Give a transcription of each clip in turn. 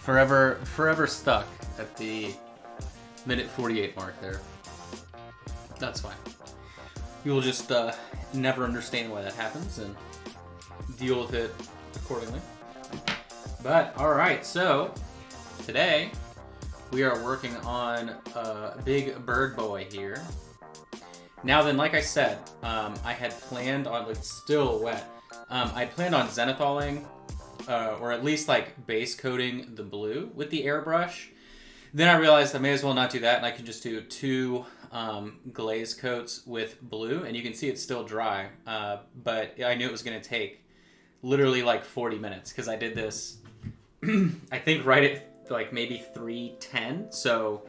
Forever stuck at the minute 48 mark there. That's fine. You will just never understand why that happens and deal with it accordingly. But alright, so today we are working on a big bird boy here. Now then, like I said, I had planned on, it's still wet, I planned on zenithaling, or at least like base coating the blue with the airbrush. Then I realized I may as well not do that, and I can just do 2 glaze coats with blue, and you can see it's still dry, but I knew it was going to take literally like 40 minutes, because I did this, I think right at like maybe 3:10, so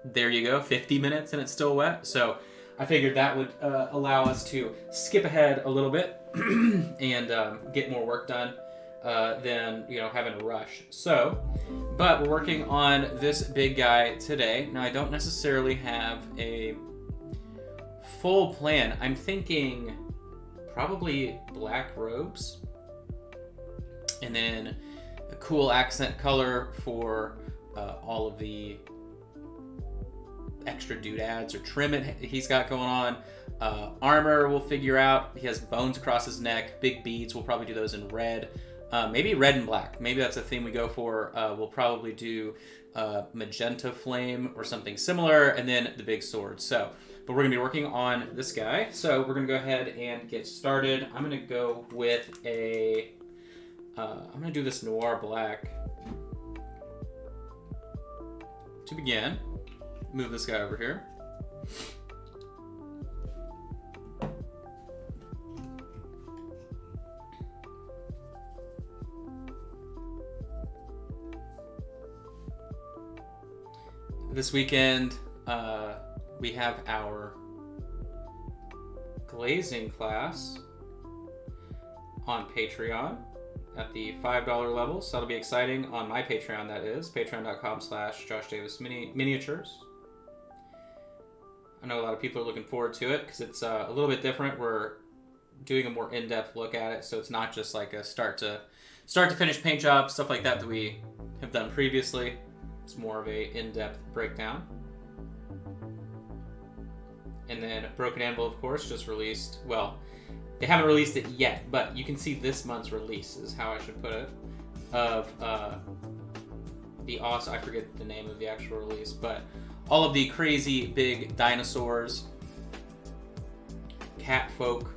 there you go, 50 minutes and it's still wet. So I figured that would allow us to skip ahead a little bit and get more work done than, you know, having to rush. So, but we're working on this big guy today. Now, I don't necessarily have a full plan. I'm thinking probably black robes and then a cool accent color for all of the extra doodads or trim he's got going on. Armor we'll figure out. He has bones across his neck, big beads. We'll probably do those in red. Maybe red and black. Maybe that's a theme we go for. We'll probably do magenta flame or something similar, and then the big sword. So, but we're going to be working on this guy. So we're going to go ahead and get started. I'm going to go with a... I'm going to do this noir black to begin. Move this guy over here. This weekend, we have our glazing class on Patreon at the $5 level, so that'll be exciting on my Patreon, that is, patreon.com/JoshDavisMiniatures. I know a lot of people are looking forward to it because it's a little bit different. We're doing a more in-depth look at it, so it's not just like a start to finish paint job, stuff like that we have done previously. It's more of a in-depth breakdown. And then Broken Anvil, of course, just released, well, they haven't released it yet, but you can see this month's release is how I should put it, of the awesome, I forget the name of the actual release, but all of the crazy big dinosaurs, cat folk,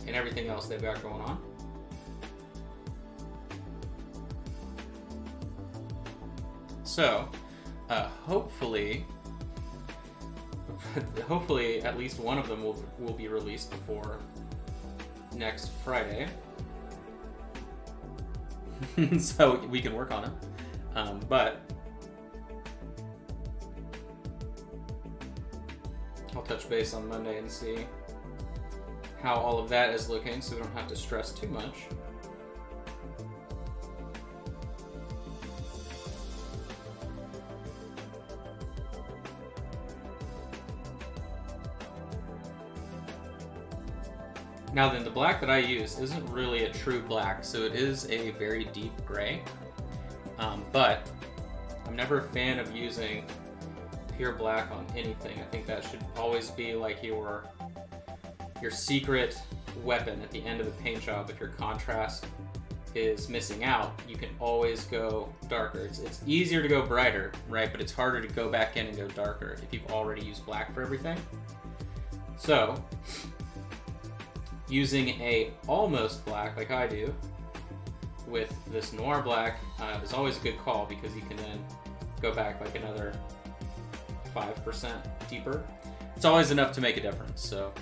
and everything else they've got going on. So, hopefully at least one of them will be released before next Friday, so we can work on it. But I'll touch base on Monday and see how all of that is looking, so we don't have to stress too much. Now then, the black that I use isn't really a true black, so it is a very deep gray, but I'm never a fan of using pure black on anything. I think that should always be like your secret weapon at the end of the paint job. If your contrast is missing out, you can always go darker. It's easier to go brighter, right? But it's harder to go back in and go darker if you've already used black for everything. So, using a almost black like I do with this noir black is always a good call, because you can then go back like another 5% deeper. It's always enough to make a difference, so.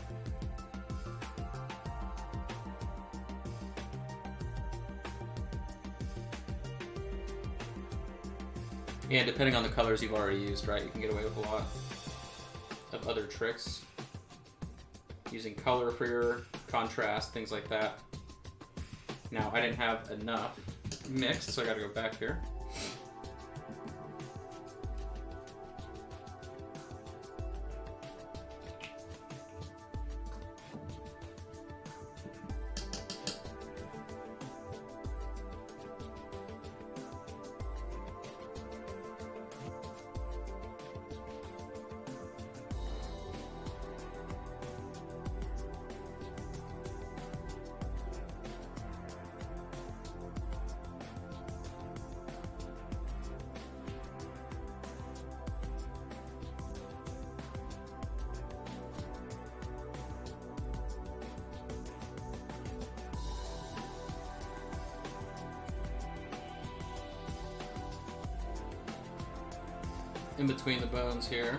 And depending on the colors you've already used, right, you can get away with a lot of other tricks. Using color for your contrast, things like that. Now, I didn't have enough mixed, so I gotta go back here. In between the bones here.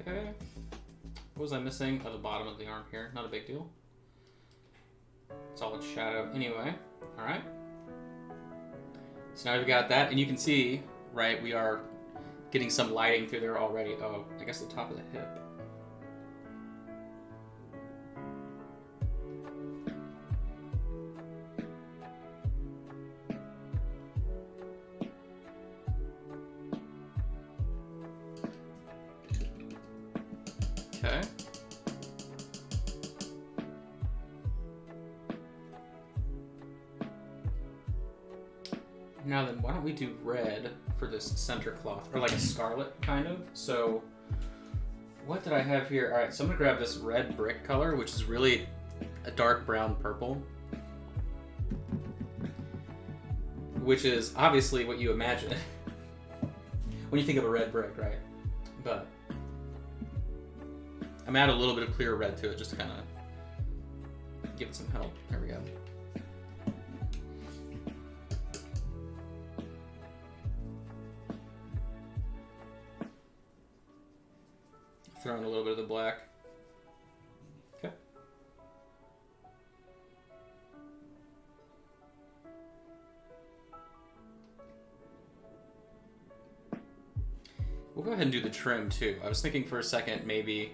Okay. What was I missing? Oh, the bottom of the arm here. Not a big deal. It's all in shadow anyway. Alright. So now we've got that, and you can see, right, we are getting some lighting through there already. Oh, I guess the top of the hip. Okay. Now then, why don't we do red for this center cloth, or like a scarlet kind of. So what did I have here? All right, so I'm gonna grab this red brick color, which is really a dark brown purple, which is obviously what you imagine when you think of a red brick, right? But I'm add a little bit of clear red to it just to kind of give it some help. There we go. Throw in a little bit of the black. Okay. We'll go ahead and do the trim too. I was thinking for a second maybe,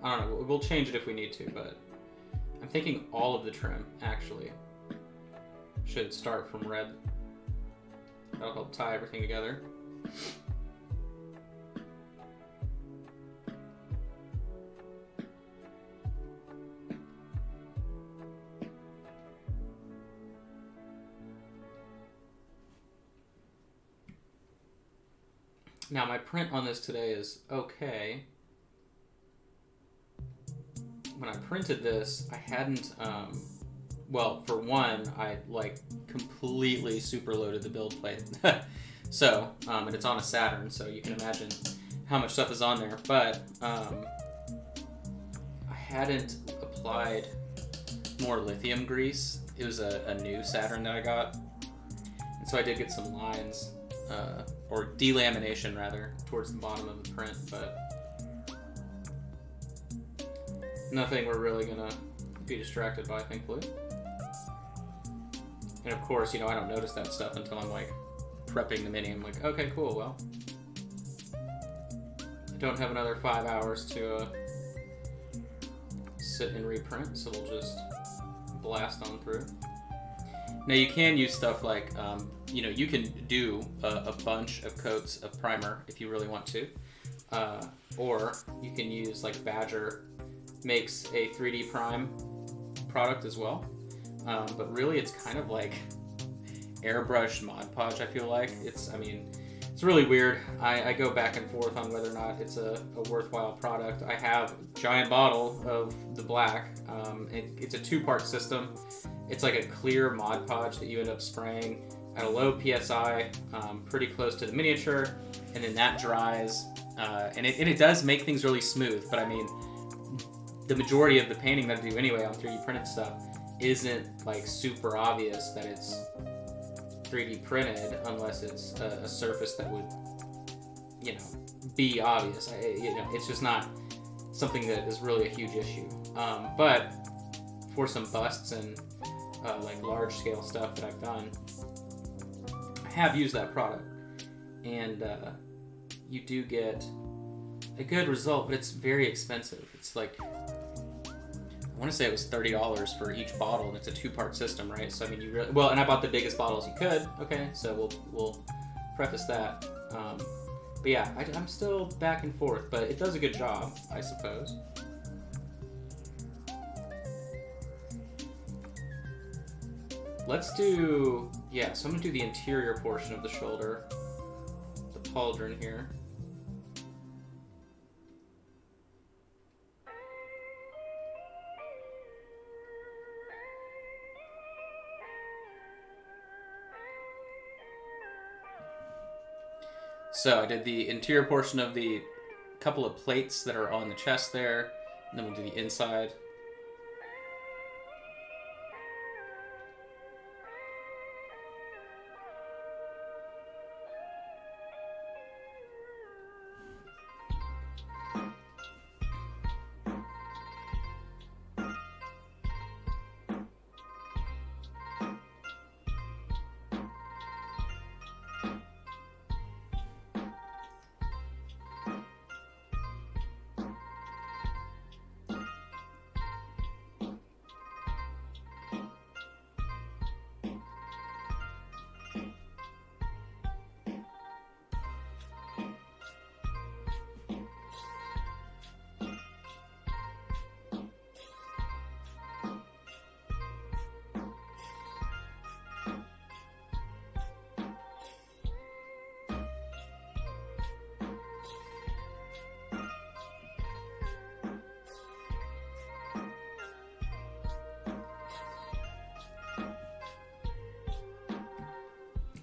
I don't know, we'll change it if we need to, but I'm thinking all of the trim actually should start from red. That'll help tie everything together. Now my print on this today is okay. When I printed this, I hadn't, well, for one, I like completely super loaded the build plate. So, and it's on a Saturn, so you can imagine how much stuff is on there. But I hadn't applied more lithium grease. It was a new Saturn that I got. And so I did get some lines, or delamination rather, towards the bottom of the print, but nothing we're really gonna be distracted by, thankfully. And of course, you know, I don't notice that stuff until I'm like prepping the mini. I'm like, okay, cool, well, I don't have another 5 hours to sit and reprint, so we'll just blast on through. Now you can use stuff like, you know, you can do a bunch of coats of primer if you really want to, or you can use, like, Badger makes a 3D prime product as well, but really it's kind of like airbrush Mod Podge, I feel like. It's really weird. I go back and forth on whether or not it's a worthwhile product. I have a giant bottle of the black. It's a 2-part system. It's like a clear Mod Podge that you end up spraying at a low PSI, pretty close to the miniature, and then that dries, and it does make things really smooth, but I mean, the majority of the painting that I do anyway on 3D printed stuff isn't like super obvious that it's 3D printed unless it's a surface that would, you know, be obvious. You know, it's just not something that is really a huge issue. But for some busts and like large scale stuff that I've done, I have used that product, and you do get a good result, but it's very expensive. It's like, I want to say it was $30 for each bottle, and it's a 2-part system, right? So I mean, you really, well, and I bought the biggest bottles you could. Okay, so we'll preface that. But yeah, I'm still back and forth, but it does a good job, I suppose. Let's do, yeah, so I'm gonna do the interior portion of the shoulder, the pauldron here. So I did the interior portion of the couple of plates that are on the chest there, and then we'll do the inside.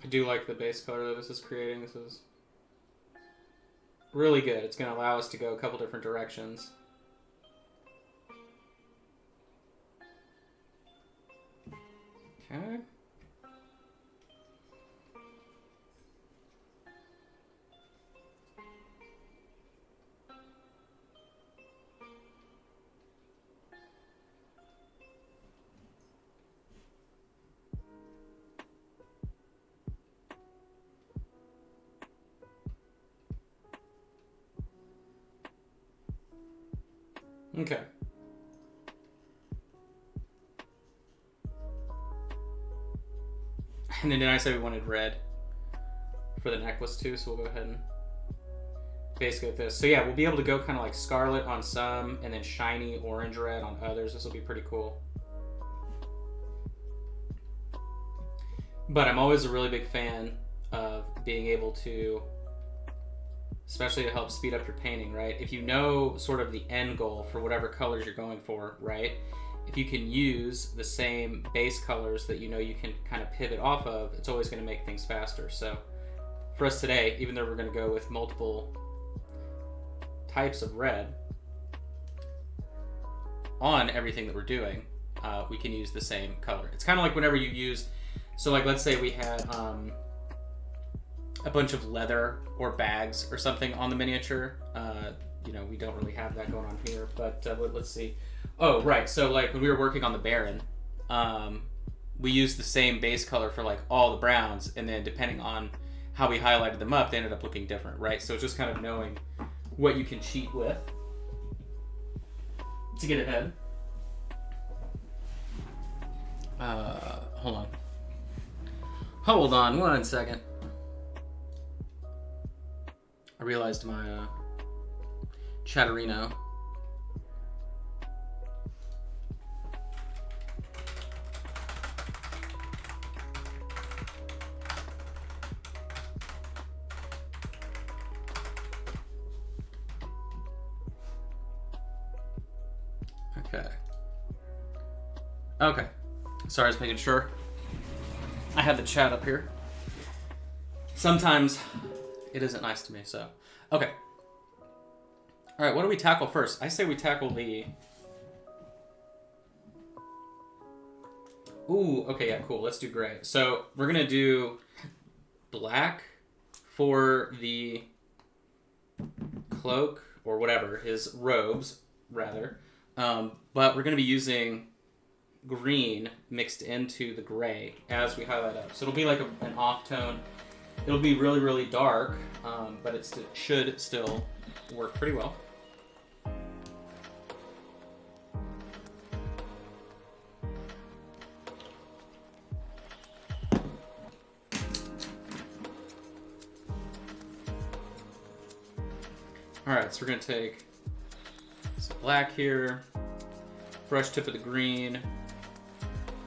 I do like the base color that this is creating. This is really good. It's going to allow us to go a couple different directions. Okay. Okay. And then did I say we wanted red for the necklace too? So we'll go ahead and basically with this. So yeah, we'll be able to go kind of like scarlet on some and then shiny orange red on others. This will be pretty cool. But I'm always a really big fan of being able to, especially to help speed up your painting, right? If you know sort of the end goal for whatever colors you're going for, right? If you can use the same base colors that you know you can kind of pivot off of, it's always going to make things faster. So for us today, even though we're going to go with multiple types of red, on everything that we're doing, we can use the same color. It's kind of like whenever you use, so like let's say we had a bunch of leather or bags or something on the miniature. You know, we don't really have that going on here, but let's see. Oh, right. So like when we were working on the Baron, we used the same base color for like all the browns, and then depending on how we highlighted them up, they ended up looking different, right? So it's just kind of knowing what you can cheat with to get ahead. Hold on 1 second. I realized my Chatterino. Okay. Sorry, I was making sure I had the chat up here. Sometimes it isn't nice to me, so. Okay. Alright, what do we tackle first? I say we tackle the... Ooh, okay, yeah, cool. Let's do gray. So, we're going to do black for the cloak, or whatever, his robes, rather. But we're going to be using green mixed into the gray as we highlight up. So it'll be like an off tone. It'll be really, really dark, but it should still work pretty well. Alright, so we're going to take some black here, brush tip of the green,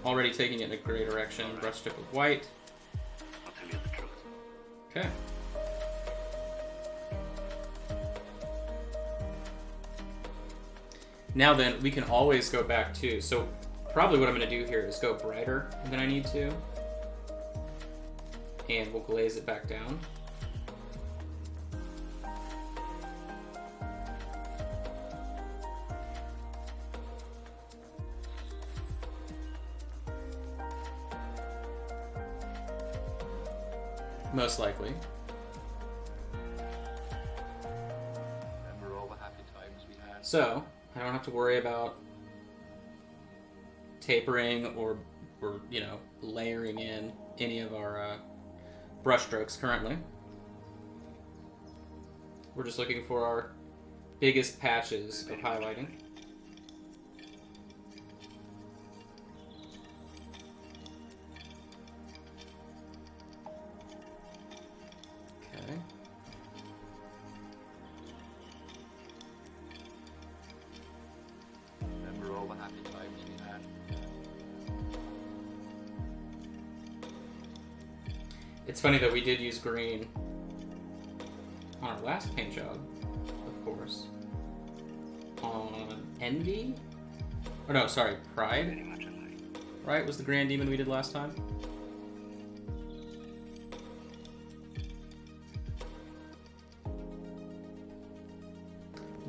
already taking it in a gray direction, brush tip of white. I'll tell you the truth. Okay. Now then, we can always go back to, so probably what I'm going to do here is go brighter than I need to, and we'll glaze it back down. Most likely. Remember all the happy times we had? So, I don't have to worry about tapering or you know, layering in any of our brush strokes currently. We're just looking for our biggest patches of highlighting. Remember all the happy times we had? It's funny that we did use green on our last paint job, of course. On Envy? Or no, sorry, Pride? Very much alike. Right, was the Grand Demon we did last time?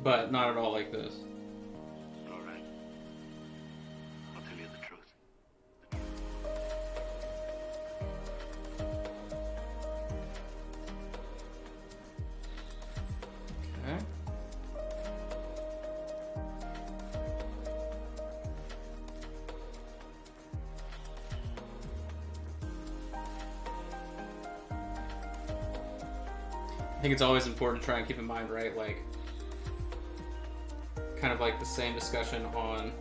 But not at all like this. All right. I'll tell you the truth. Okay. I think it's always important to try and keep in mind, right, like, kind of like the same discussion on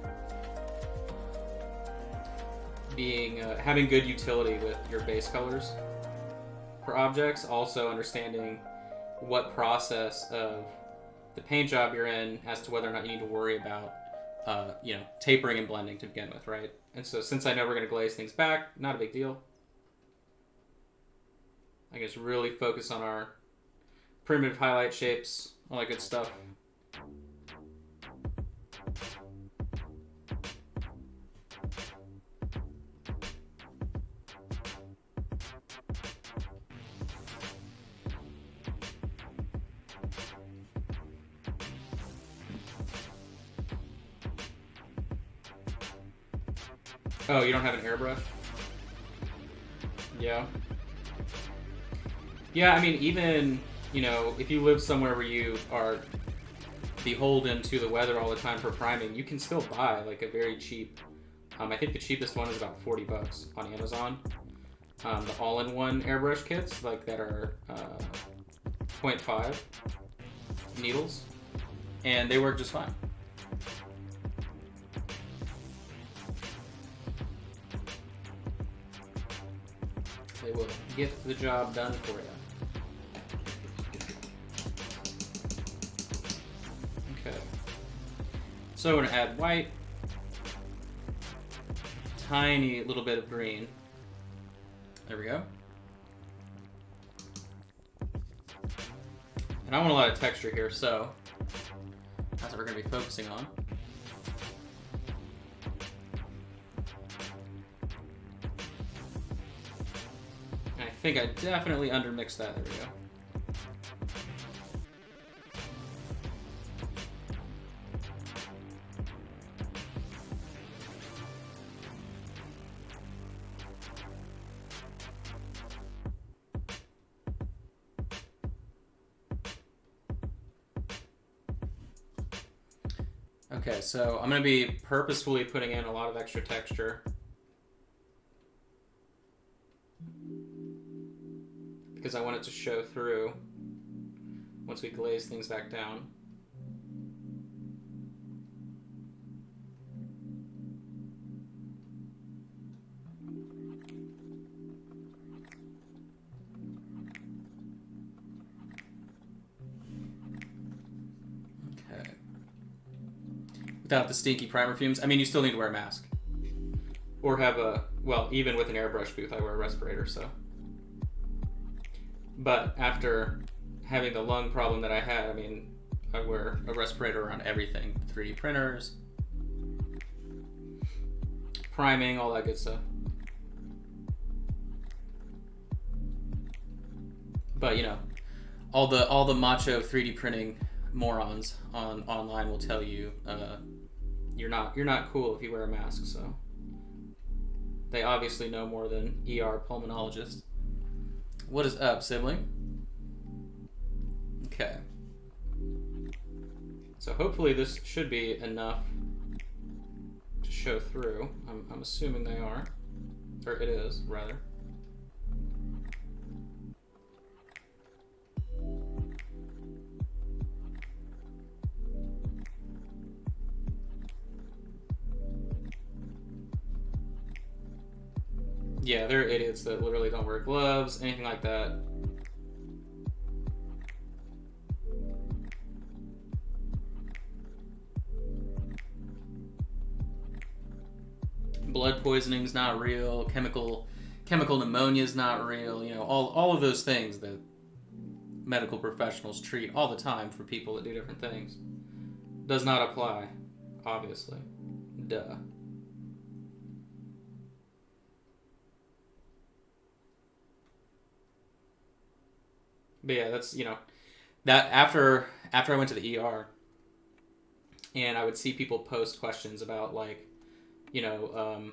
being having good utility with your base colors for objects, also understanding what process of the paint job you're in as to whether or not you need to worry about you know, tapering and blending to begin with, right? And so since I know we're going to glaze things back, not a big deal. I guess really focus on our primitive highlight shapes, all that good stuff. Oh, you don't have an airbrush? Yeah. Yeah, I mean, even, you know, if you live somewhere where you are beholden to the weather all the time for priming, you can still buy like a very cheap, I think the cheapest one is about $40 on Amazon. The all-in-one airbrush kits, like that are 0.5 needles, and they work just fine. They will get the job done for you. Okay. So we're gonna add white, tiny little bit of green. There we go. And I want a lot of texture here, so that's what we're gonna be focusing on. And I think I definitely undermixed that. There we go. Okay, so I'm going to be purposefully putting in a lot of extra texture because I want it to show through once we glaze things back down. Without the stinky primer fumes. I mean, you still need to wear a mask. Or have a, well, even with an airbrush booth, I wear a respirator, so. But after having the lung problem that I had, I mean, I wear a respirator around everything. 3D printers, priming, all that good stuff. But, you know, all the macho 3D printing morons online will tell you you're not cool if you wear a mask, so they obviously know more than ER pulmonologists. What is up, sibling? Okay. So hopefully this should be enough to show through. I'm assuming they are. Or it is, rather. Yeah, they're idiots that literally don't wear gloves, anything like that. Blood poisoning's not real. Chemical pneumonia's not real. You know, all of those things that medical professionals treat all the time for people that do different things does not apply, obviously. Duh. But yeah, that's, you know, that after I went to the ER and I would see people post questions about, like, you know,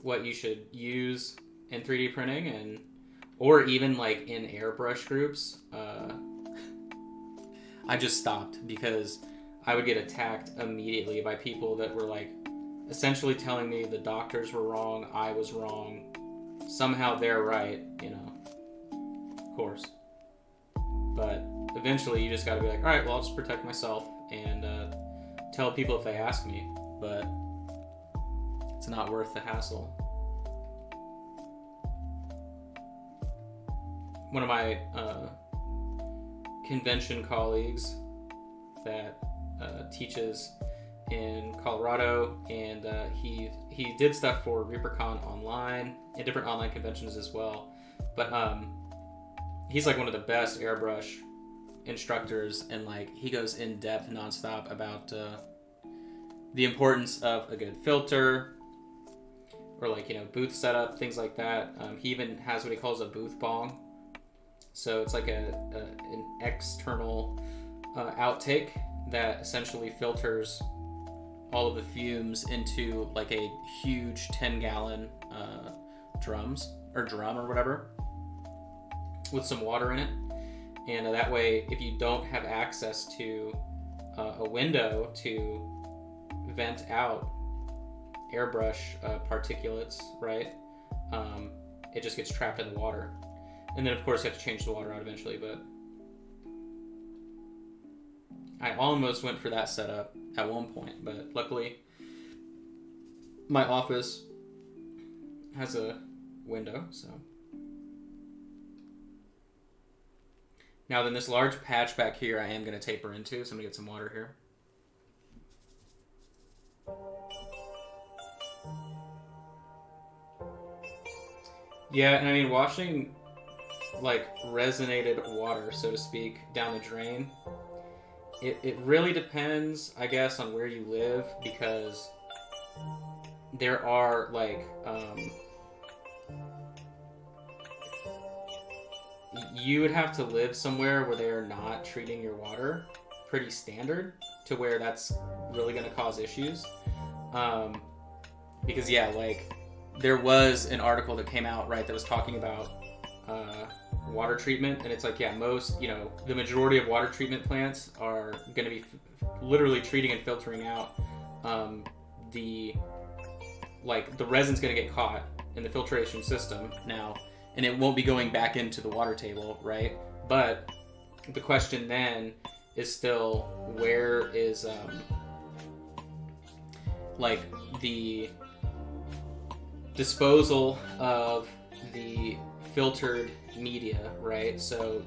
what you should use in 3D printing, and or even like in airbrush groups, I just stopped because I would get attacked immediately by people that were like essentially telling me the doctors were wrong, I was wrong, somehow they're right, you know. Of course. But eventually you just got to be like, all right, well, I'll just protect myself and tell people if they ask me, but it's not worth the hassle. One of my convention colleagues that teaches in Colorado, and he did stuff for ReaperCon online and different online conventions as well, but he's like one of the best airbrush instructors, and like he goes in depth nonstop about the importance of a good filter, or like, you know, booth setup, things like that. He even has what he calls a booth bong, so it's like an external outtake that essentially filters all of the fumes into like a huge 10-gallon drum or whatever with some water in it. And that way, if you don't have access to a window to vent out airbrush particulates, right, it just gets trapped in the water. And then, of course, you have to change the water out eventually, but I almost went for that setup at one point, but luckily my office has a window, so. Now then, this large patch back here I am going to taper into, so I'm going to get some water here. Yeah, and I mean, washing like resonated water, so to speak, down the drain, it really depends, I guess, on where you live, because there are like you would have to live somewhere where they're not treating your water pretty standard to where that's really going to cause issues. Because yeah, like there was an article that came out, right, that was talking about water treatment, and it's like, yeah, most, you know, the majority of water treatment plants are going to be literally treating and filtering out the resin's going to get caught in the filtration system now, and it won't be going back into the water table, right? But the question then is still, where is like the disposal of the filtered media, right? So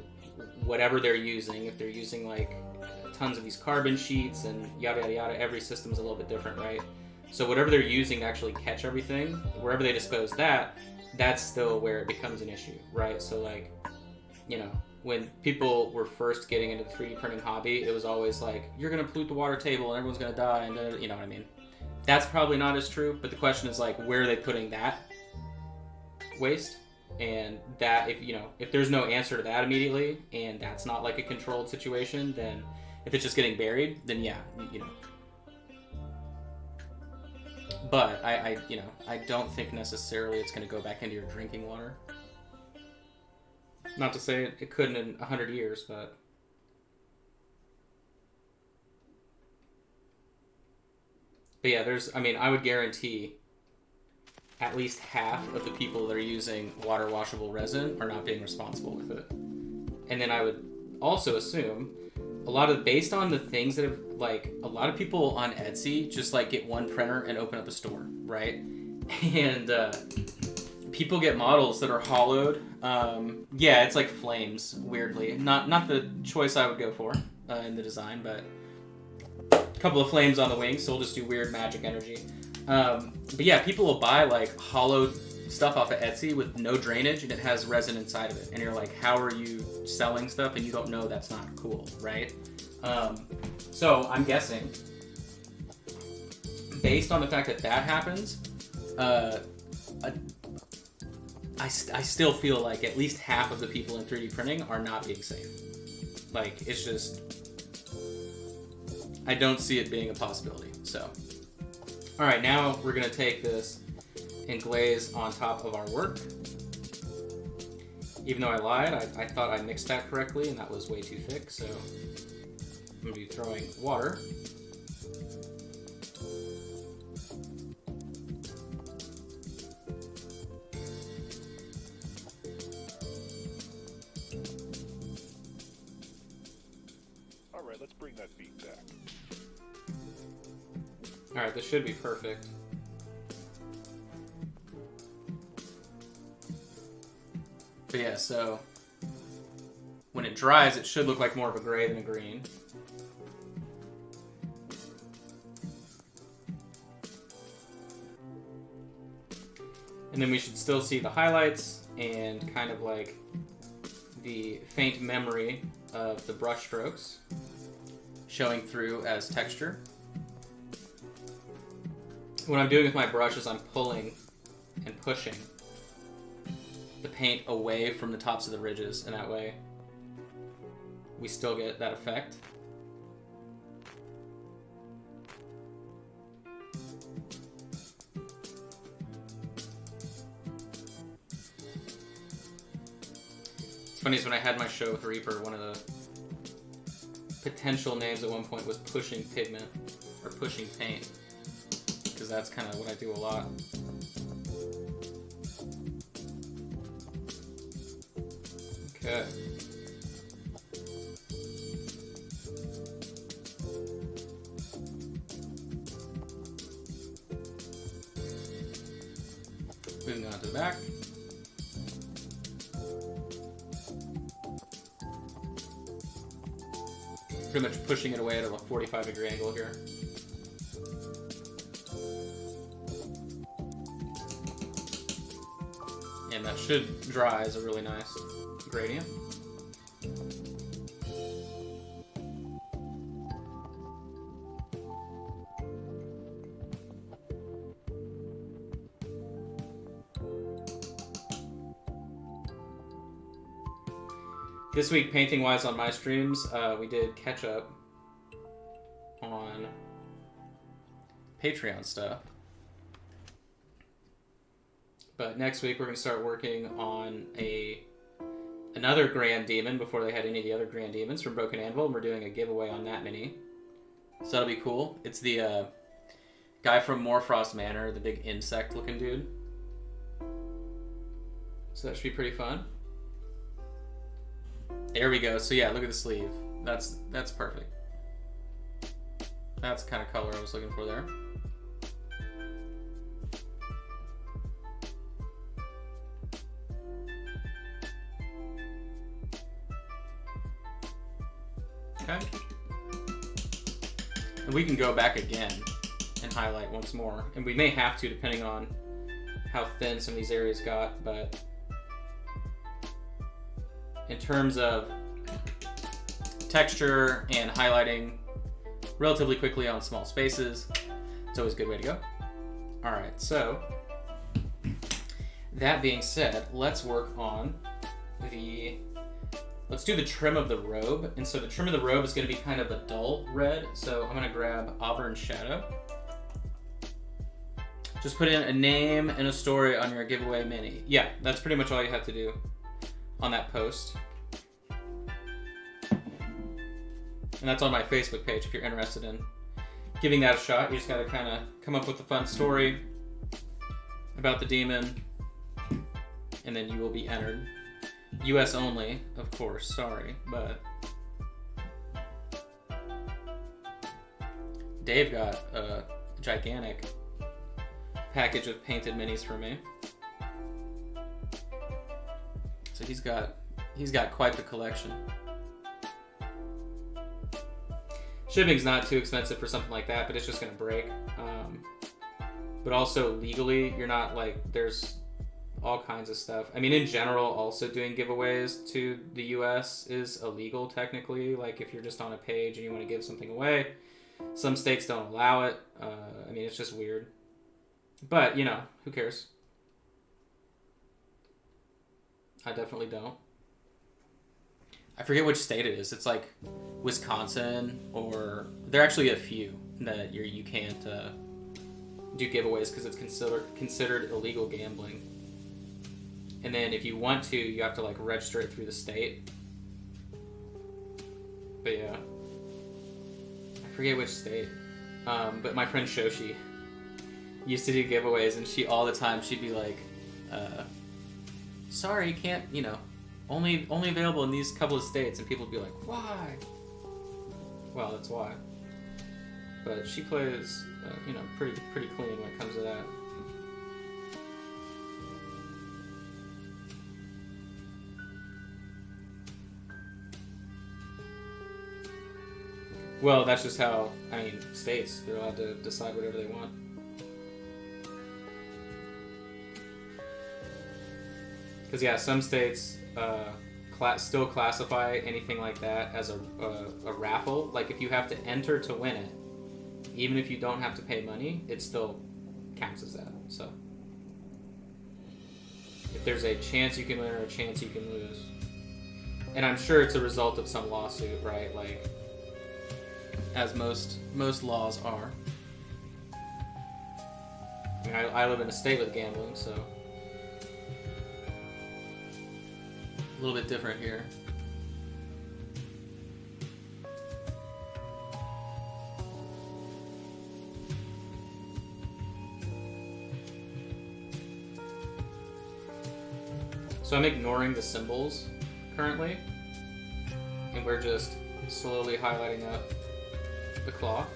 whatever they're using, if they're using like tons of these carbon sheets and yada yada yada, every system's a little bit different, right? So whatever they're using to actually catch everything, wherever they dispose that, that's still where it becomes an issue, right? So like, you know, when people were first getting into the 3D printing hobby, it was always like, you're gonna pollute the water table and everyone's gonna die, and you know what I mean? That's probably not as true, but the question is like, where are they putting that waste? And that, if, you know, if there's no answer to that immediately, and that's not like a controlled situation, then if it's just getting buried, then yeah, you know. But I you know, I don't think necessarily it's going to go back into your drinking water. Not to say it couldn't in 100 years, but yeah, I mean, I would guarantee at least half of the people that are using water washable resin are not being responsible with it. And then I would also assume based on the things that have, like, a lot of people on Etsy just like get one printer and open up a store, right? And people get models that are hollowed. Yeah, it's like flames, weirdly. Not the choice I would go for in the design, but a couple of flames on the wings, so we'll just do weird magic energy. But yeah, people will buy like hollowed stuff off of Etsy with no drainage, and it has resin inside of it. And you're like, how are you selling stuff and you don't know that's not cool, right? So I'm guessing, based on the fact that that happens, I still feel like at least half of the people in 3D printing are not being safe. Like, it's just, I don't see it being a possibility, so. All right, now we're gonna take this and glaze on top of our work. Even though I lied, I thought I mixed that correctly, and that was way too thick, so I'm gonna be throwing water. All right, let's bring that beat back. All right, this should be perfect. But yeah, so when it dries, it should look like more of a gray than a green. And then we should still see the highlights and kind of like the faint memory of the brush strokes showing through as texture. What I'm doing with my brush is I'm pulling and pushing the paint away from the tops of the ridges, and that way we still get that effect. funny is when I had my show with Reaper, one of the potential names at one point was Pushing Pigment, or Pushing Paint, because that's kind of what I do a lot. Okay. Moving on to the back. Pretty much pushing it away at a 45-degree angle here. And that should dry as a really nice gradient. This week, painting-wise on my streams, we did catch up on Patreon stuff. But next week, we're going to start working on another Grand Demon before they had any of the other Grand Demons from Broken Anvil, and we're doing a giveaway on that mini. So that'll be cool. It's the guy from Morfrost Manor, the big insect-looking dude. So that should be pretty fun. There we go. So yeah, look at the sleeve. That's perfect. That's the kind of color I was looking for there. Okay. And we can go back again and highlight once more. And we may have to, depending on how thin some of these areas got, but in terms of texture and highlighting relatively quickly on small spaces, it's always a good way to go. All right, so that being said, let's work on let's do the trim of the robe. And so the trim of the robe is going to be kind of a dull red. So I'm going to grab Auburn Shadow. Just put in a name and a story on your giveaway mini. Yeah, that's pretty much all you have to do on that post. And that's on my Facebook page if you're interested in giving that a shot. You just gotta kind of come up with a fun story about the demon, and then you will be entered. US only, of course, sorry, but Dave got a gigantic package of painted minis for me. So he's got quite the collection. Shipping's not too expensive for something like that, but it's just gonna break. But also legally, you're not like, there's all kinds of stuff. I mean, in general, also doing giveaways to the US is illegal technically. Like if you're just on a page and you want to give something away, some states don't allow it. I mean, it's just weird. But, you know, who cares? I definitely don't. I forget which state it is. It's like Wisconsin, or there are actually a few that you can't do giveaways because it's considered illegal gambling. And then if you want to, you have to like register it through the state. But yeah, I forget which state. But my friend Shoshi used to do giveaways, and she all the time she'd be like, "Sorry, can't, you know, only available in these couple of states," and people would be like, "Why?" Well, that's why. But she plays, you know, pretty clean when it comes to that. Well, that's just how, I mean, states, they're allowed to decide whatever they want. Because, yeah, some states still classify anything like that as a raffle. Like, if you have to enter to win it, even if you don't have to pay money, it still counts as that. So, if there's a chance you can win or a chance you can lose. And I'm sure it's a result of some lawsuit, right? Like, as most laws are. I mean, I live in a state with gambling, so little bit different here. So I'm ignoring the symbols currently, and we're just slowly highlighting up the cloth.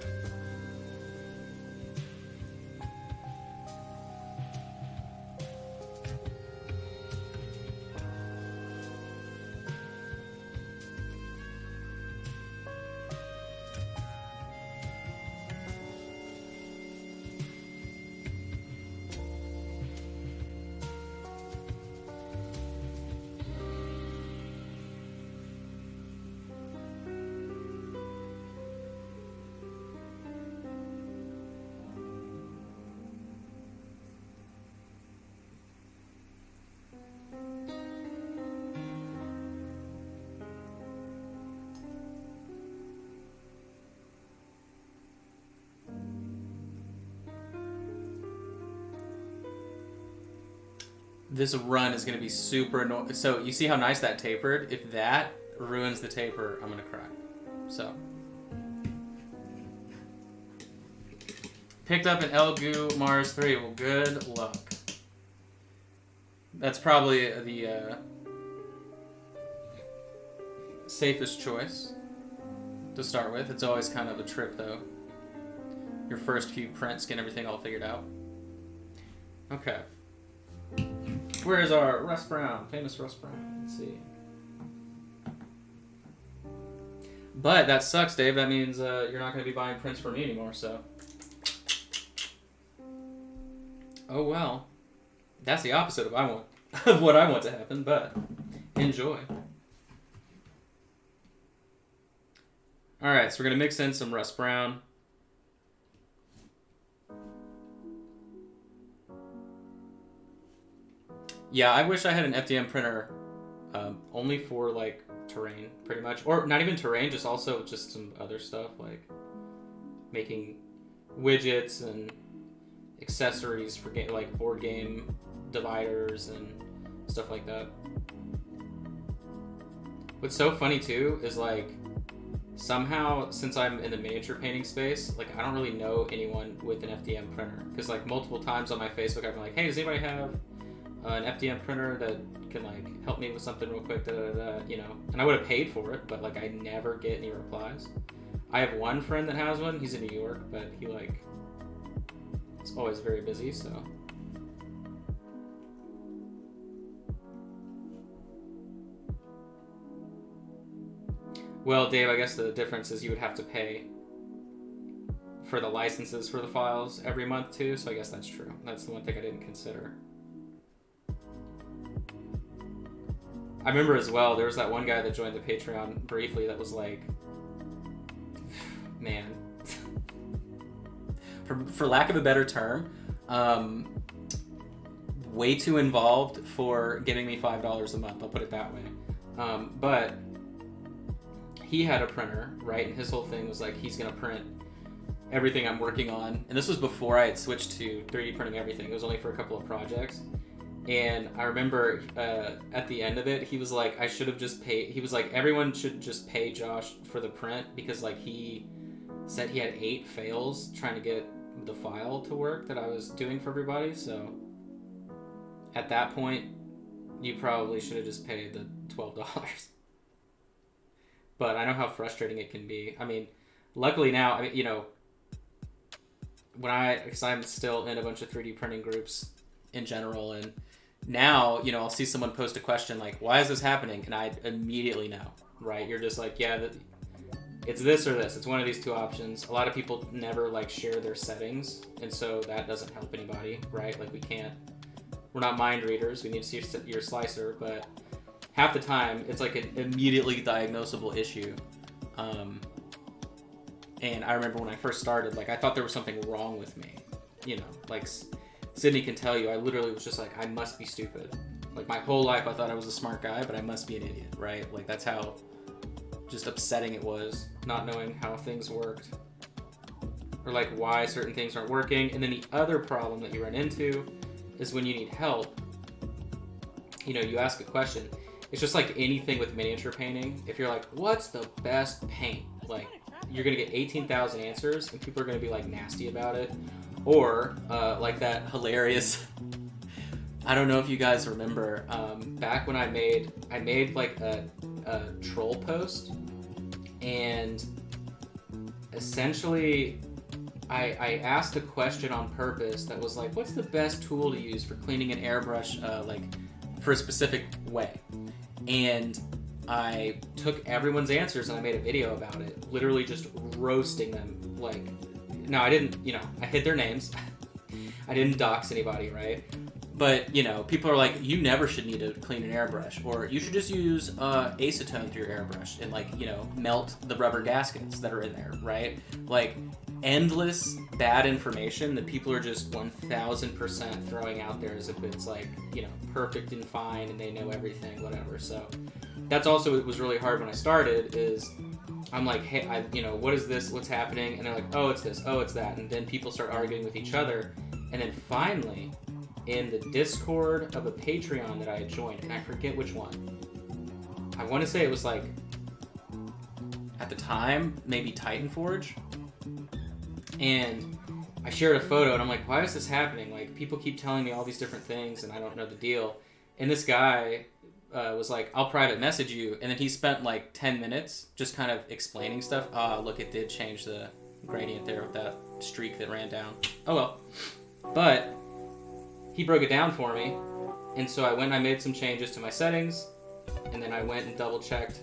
This run is going to be super annoying. So you see how nice that tapered? If that ruins the taper, I'm going to cry. So. Picked up an Elgu Mars 3. Well, good luck. That's probably the safest choice to start with. It's always kind of a trip, though. Your first few prints, get everything all figured out. Okay. Where is our Russ Brown? Famous Russ Brown. Let's see. But that sucks, Dave. That means you're not going to be buying prints from me anymore, so. Oh, well. That's the opposite of what I want to happen, but enjoy. Alright, so we're going to mix in some Russ Brown. Yeah, I wish I had an FDM printer only for, like, terrain, pretty much. Or not even terrain, just also just some other stuff, like making widgets and accessories for like board game dividers and stuff like that. What's so funny, too, is, like, somehow, since I'm in the miniature painting space, like, I don't really know anyone with an FDM printer. Because, like, multiple times on my Facebook, I've been like, hey, does anybody have an FDM printer that can, like, help me with something real quick, you know? And I would have paid for it, but, like, I never get any replies. I have one friend that has one. He's in New York, but he, like, is always very busy, so. Well, Dave, I guess the difference is you would have to pay for the licenses for the files every month, too, so I guess that's true. That's the one thing I didn't consider. I remember as well, there was that one guy that joined the Patreon briefly that was like, man, for lack of a better term, way too involved for giving me $5 a month, I'll put it that way. But he had a printer, right? And his whole thing was like, he's going to print everything I'm working on. And this was before I had switched to 3D printing everything. It was only for a couple of projects. And I remember at the end of it, he was like, I should have just paid. He was like, everyone should just pay Josh for the print because, like, he said he had 8 fails trying to get the file to work that I was doing for everybody. So at that point, you probably should have just paid the $12. But I know how frustrating it can be. I mean, luckily now, I mean, you know, because I'm still in a bunch of 3D printing groups in general, and now, you know, I'll see someone post a question like, why is this happening? And I immediately know, right? You're just like, yeah, it's this or this. It's one of these two options. A lot of people never, like, share their settings, and so that doesn't help anybody, right? Like, we're not mind readers. We need to see your slicer, but half the time, it's like an immediately diagnosable issue. And I remember when I first started, like, I thought there was something wrong with me. You know, like, Sydney can tell you, I literally was just like, I must be stupid. Like, my whole life I thought I was a smart guy, but I must be an idiot, right? Like, that's how just upsetting it was, not knowing how things worked. Or, like, why certain things aren't working. And then the other problem that you run into is when you need help, you know, you ask a question, it's just like anything with miniature painting. If you're like, what's the best paint? Like, you're gonna get 18,000 answers, and people are gonna be like nasty about it. Or like that hilarious. I don't know if you guys remember. Back when I made like a troll post, and essentially I asked a question on purpose that was like, what's the best tool to use for cleaning an airbrush like for a specific way? And I took everyone's answers and I made a video about it, literally just roasting them. Like, no, I didn't, I hid their names. I didn't dox anybody, right? But, people are like, you never should need to clean an airbrush, or you should just use acetone through your airbrush and, like, melt the rubber gaskets that are in there, right? Like, endless bad information that people are just 1,000% throwing out there as if it's, like, perfect and fine and they know everything, whatever. So that's also what was really hard when I started is I'm like, hey, what is this? What's happening? And they're like, oh, it's this. Oh, it's that. And then people start arguing with each other. And then finally, in the Discord of a Patreon that I had joined, and I forget which one. I want to say it was like, at the time, maybe Titan Forge. And I shared a photo, and I'm like, why is this happening? Like, people keep telling me all these different things, and I don't know the deal. And this guy was like, I'll private message you. And then he spent like 10 minutes just kind of explaining stuff. Look, it did change the gradient there with that streak that ran down. Oh well. But he broke it down for me, and so I went and I made some changes to my settings, and then I went and double checked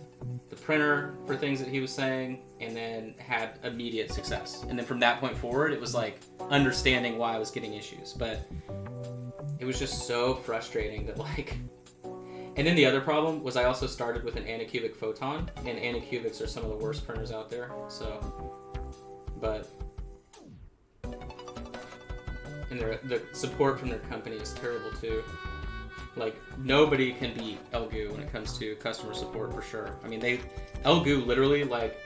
the printer for things that he was saying, and then had immediate success. And then from that point forward, it was like understanding why I was getting issues. But it was just so frustrating that like... And then the other problem was I also started with an Anycubic Photon, and Anycubics are some of the worst printers out there, so... But... And the support from their company is terrible too. Like, nobody can beat Elgoo when it comes to customer support for sure. I mean, Elgoo literally, like,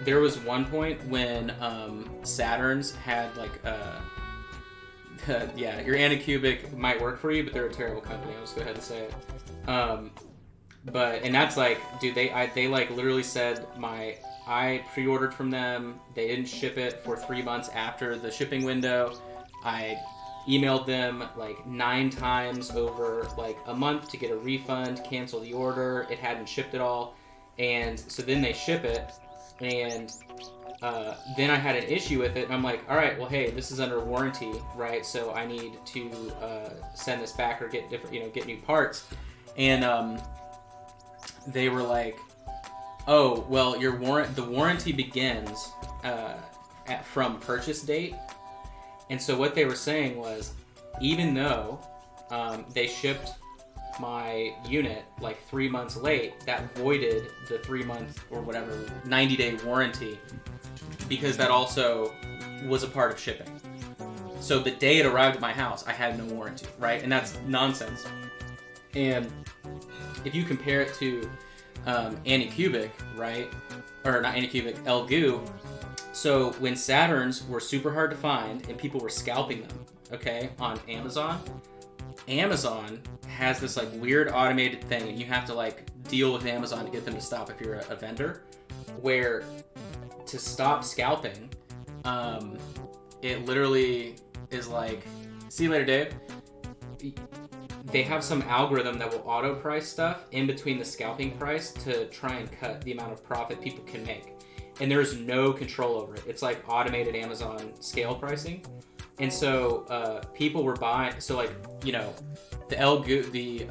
there was one point when Saturns had like yeah, your Anycubic might work for you, but they're a terrible company. I'll just go ahead and say it. And that's like, dude, they like literally said I pre-ordered from them. They didn't ship it for 3 months after the shipping window. I emailed them like 9 times over like a month to get a refund, cancel the order. It hadn't shipped at all. And so then they ship it, and then I had an issue with it, and I'm like, all right, well, hey, this is under warranty, right? So I need to send this back or get different, get new parts. And they were like, oh, well, the warranty begins from purchase date. And so what they were saying was, even though they shipped my unit like 3 months late, that voided the 3-month or whatever 90-day warranty, because that also was a part of shipping. So the day it arrived at my house, I had no warranty, right? And that's nonsense. And if you compare it to Anycubic, right? Or not Anycubic, Elgoo. So when Saturns were super hard to find and people were scalping them, okay, on Amazon has this like weird automated thing, and you have to like deal with Amazon to get them to stop if you're a vendor, where to stop scalping, it literally is like, see you later, Dave. They have some algorithm that will auto price stuff in between the scalping price to try and cut the amount of profit people can make. And there's no control over it. It's like automated Amazon scale pricing. And so people were buying, so like, the Elgoo, the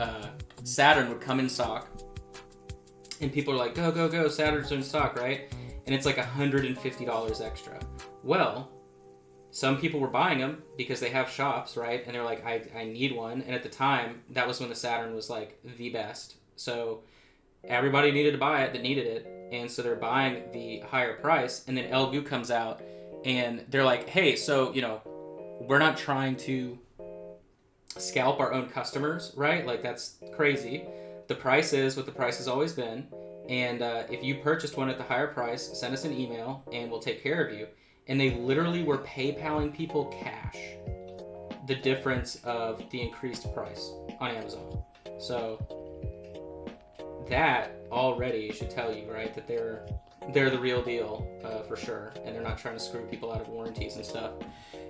Saturn would come in stock, and people are like, go, go, go, Saturn's in stock, right? And it's like $150 extra. Well, some people were buying them because they have shops, right? And they're like, I need one. And at the time, that was when the Saturn was like the best. So everybody needed to buy it that needed it. And so they're buying the higher price. And then Elgoo comes out and they're like, hey, so, we're not trying to scalp our own customers, right? Like, that's crazy. The price is what the price has always been. And if you purchased one at the higher price, send us an email and we'll take care of you. And they literally were PayPaling people cash the difference of the increased price on Amazon. So that already should tell you, right, that they're the real deal, for sure, and they're not trying to screw people out of warranties and stuff.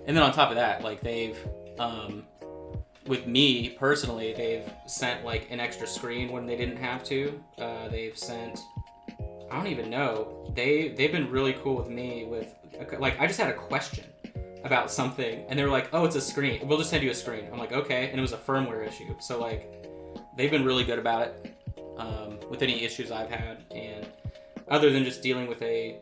And then on top of that, like, they've, with me personally, they've sent like an extra screen when they didn't have to. They've sent, I don't even know. They've been really cool with me with, like, I just had a question about something, and they were like, "Oh, it's a screen. We'll just send you a screen." I'm like, "Okay," and it was a firmware issue. So like, they've been really good about it with any issues I've had, and other than just dealing with a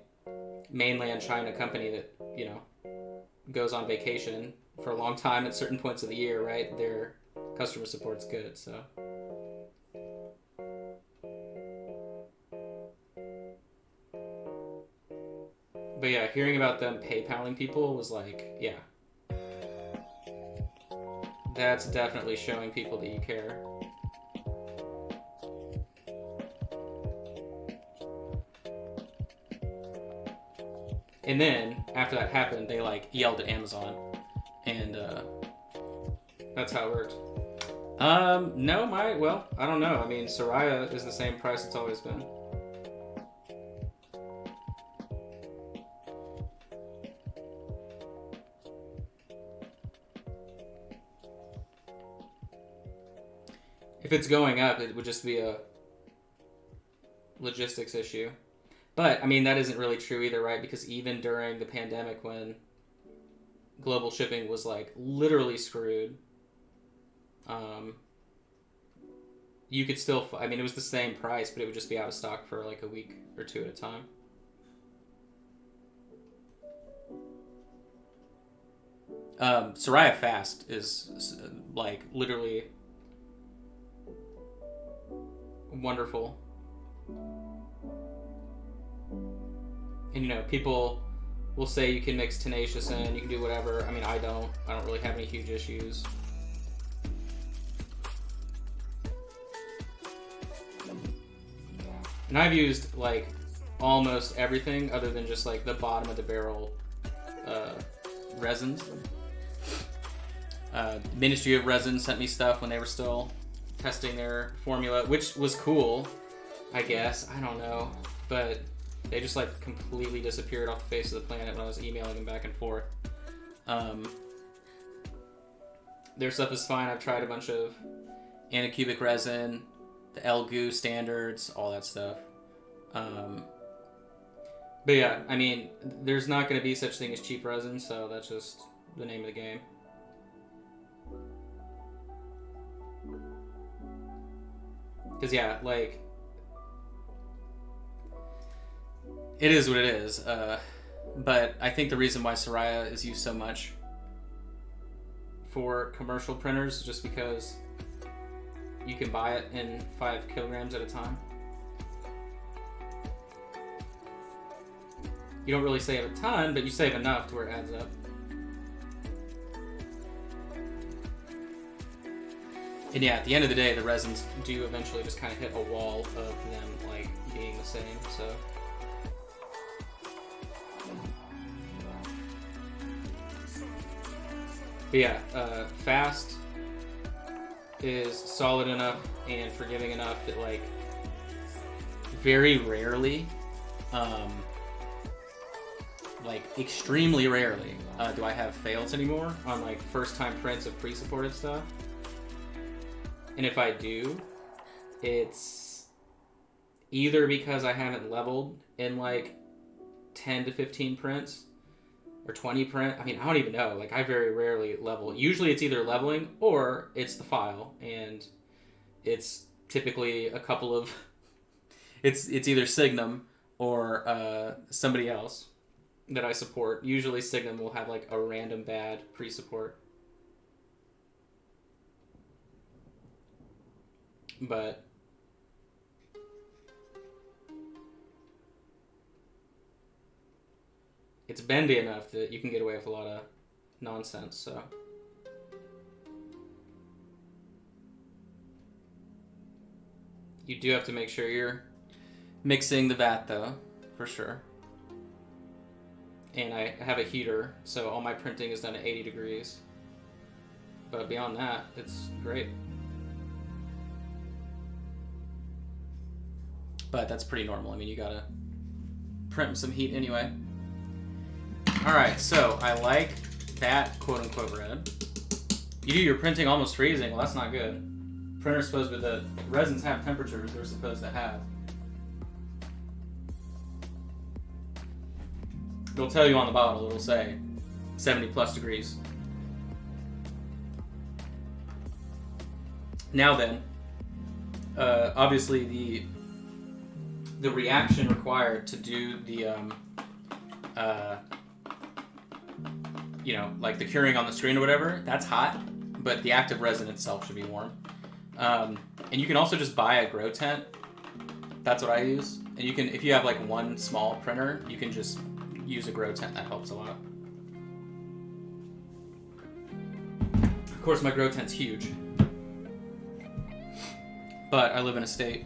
mainland China company that, you know, goes on vacation for a long time at certain points of the year, right? Their customer support's good, so. But yeah, hearing about them PayPaling people was like, yeah. That's definitely showing people that you care. And then, after that happened, they like yelled at Amazon. And that's how it worked. No, I don't know. I mean, Soraya is the same price it's always been. If it's going up, it would just be a logistics issue. But, I mean, that isn't really true either, right? Because even during the pandemic, when global shipping was, like, literally screwed, you could still, I mean, it was the same price, but it would just be out of stock for, like, a week or two at a time. Soraya Fast is, like, literally wonderful. And, you know, people will say you can mix Tenacious in, you can do whatever. I mean, I don't really have any huge issues. And I've used, like, almost everything other than just, like, the bottom of the barrel resins. Ministry of Resin sent me stuff when they were still testing their formula, which was cool, I guess. I don't know. But they just, like, completely disappeared off the face of the planet when I was emailing them back and forth. Their stuff is fine. I've tried a bunch of anicubic resin, the LGU standards, all that stuff. But yeah, I mean, there's not going to be such thing as cheap resin, so that's just the name of the game. Because yeah, like, it is what it is. But I think the reason why Soraya is used so much for commercial printers is just because you can buy it in 5 kilograms at a time. You don't really save a ton, but you save enough to where it adds up. And yeah, at the end of the day, the resins do eventually just kind of hit a wall of them, like, being the same, so. But yeah, Fast is solid enough and forgiving enough that, like, very rarely, like, extremely rarely, do I have fails anymore on, like, first-time prints of pre-supported stuff. And if I do, it's either because I haven't leveled in, like, 10 to 15 prints, or 20 print. I mean, I don't even know. Like, I very rarely level. Usually it's either leveling or it's the file, and it's typically a couple of... It's either Signum or somebody else that I support. Usually Signum will have, like, a random bad pre-support. But it's bendy enough that you can get away with a lot of nonsense, so. You do have to make sure you're mixing the vat, though, for sure. And I have a heater, so all my printing is done at 80 degrees. But beyond that, it's great. but that's pretty normal. I mean, you gotta print some heat anyway. Alright, so I like that quote-unquote red. You do your printing almost freezing. Well, that's not good. Printer's supposed to, the resins have temperatures they're supposed to have. It'll tell you on the bottle, it'll say 70 plus degrees. Now then, obviously the reaction required to do the, you know, like the curing on the screen or whatever, that's hot, but the active resin itself should be warm. And you can also just buy a grow tent. That's what I use. And you can, if you have like one small printer, you can just use a grow tent. That helps a lot. Of course, my grow tent's huge. But I live in a state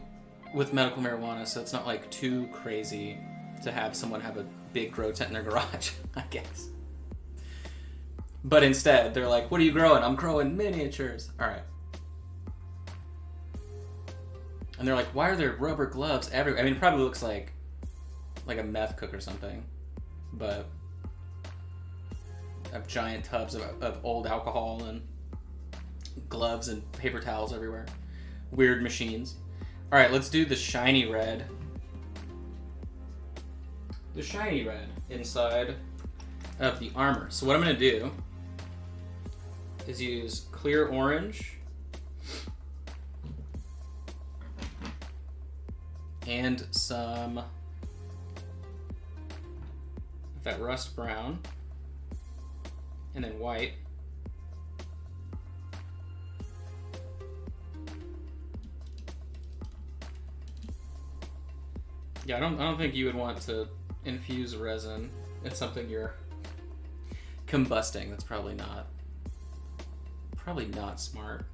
with medical marijuana, so it's not like too crazy to have someone have a big grow tent in their garage, I guess. But instead, they're like, what are you growing? I'm growing miniatures. All right. And they're like, why are there rubber gloves everywhere? I mean, it probably looks like a meth cook or something. But I have giant tubs of old alcohol and gloves and paper towels everywhere. Weird machines. All right, let's do the shiny red. The shiny red inside of the armor. So what I'm going to do is use clear orange and some of that rust brown, and then white. Yeah, I don't think you would want to infuse resin in something you're combusting. That's probably not smart.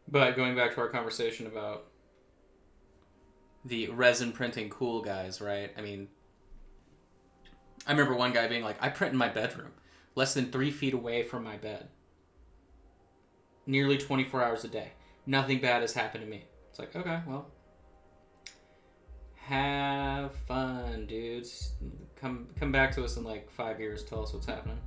But going back to our conversation about the resin printing cool guys, right? I mean, I remember one guy being like, I print in my bedroom, less than 3 feet away from my bed. Nearly 24 hours a day. Nothing bad has happened to me. It's like, okay, well, have fun, dudes. Come back to us in like 5 years, tell us what's happening.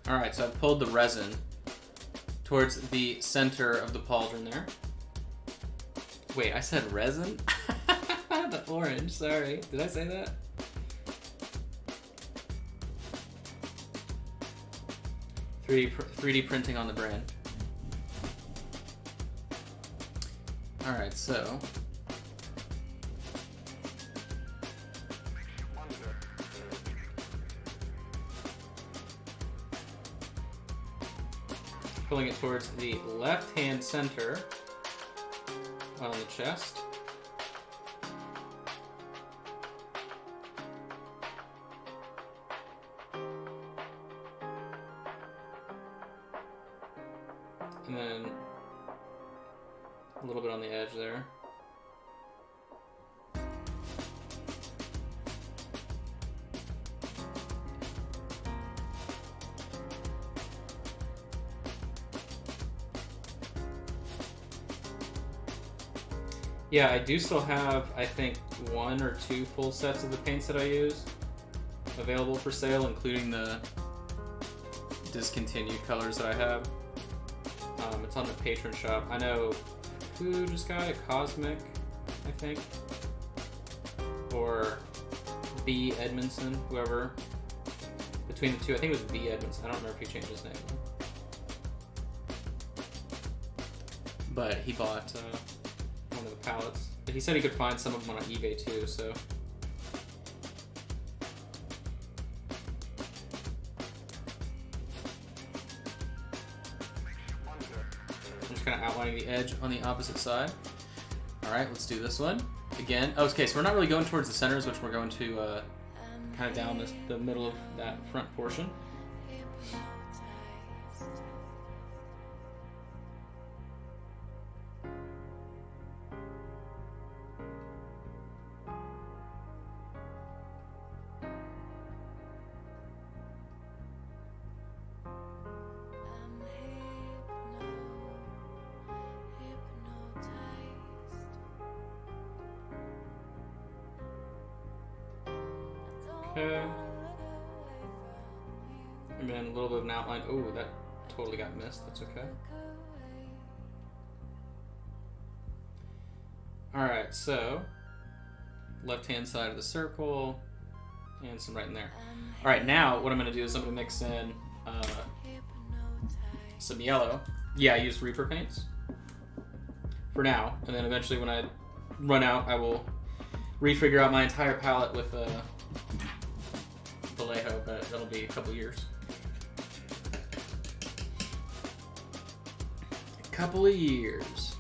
Alright, so I've pulled the resin towards the center of the pauldron there. Wait, I said resin? The orange, sorry. Did I say that? $3D printing on the brain. Alright, so pulling it towards the left-hand center on the chest. And then a little bit on the edge there. Yeah, I do still have, I think, 1 or 2 full sets of the paints that I use available for sale, including the discontinued colors that I have. It's on the patron shop. I know who just got it, Cosmic, I think, or B. Edmondson, whoever. between the two. I think it was B. Edmondson. I don't remember if he changed his name. But he bought one of the pallets. But he said he could find some of them on eBay too, so. I'm just kind of outlining the edge on the opposite side. All right, let's do this one. Again, okay, so we're not really going towards the centers, which we're going to kind of down the middle of that front portion. Okay. And then a little bit of an outline. Oh, that totally got missed. That's okay. Alright, so left-hand side of the circle and some right in there. Alright, now what I'm going to do is I'm going to mix in some yellow. Yeah, I used Reaper paints for now, and then eventually when I run out, I will refigure out my entire palette with Vallejo, but that'll be a couple years. A couple of years.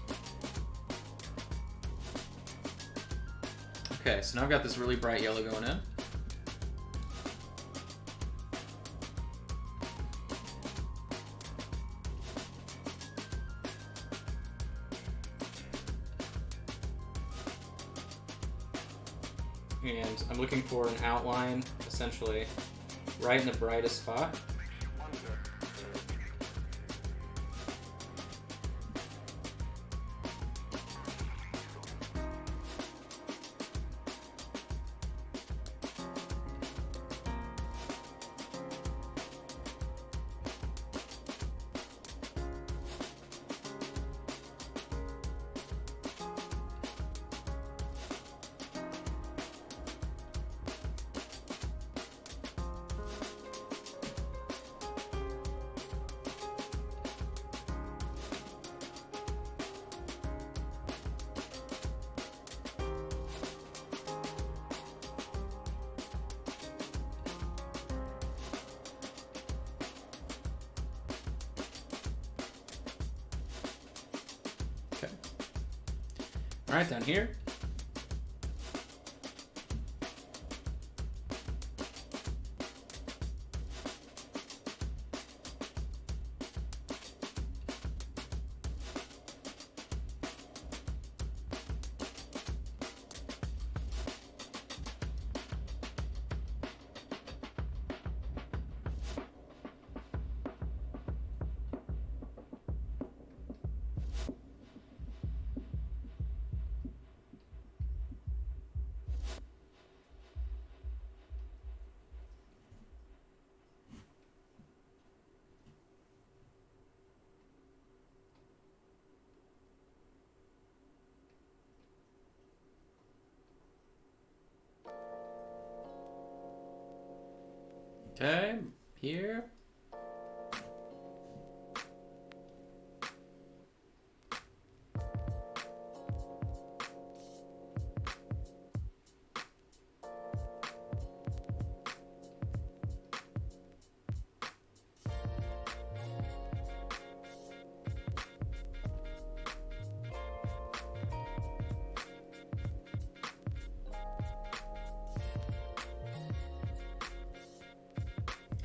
Okay, so now I've got this really bright yellow going in. And I'm looking for an outline, essentially, right in the brightest spot. Okay. All right, down here. Okay, here.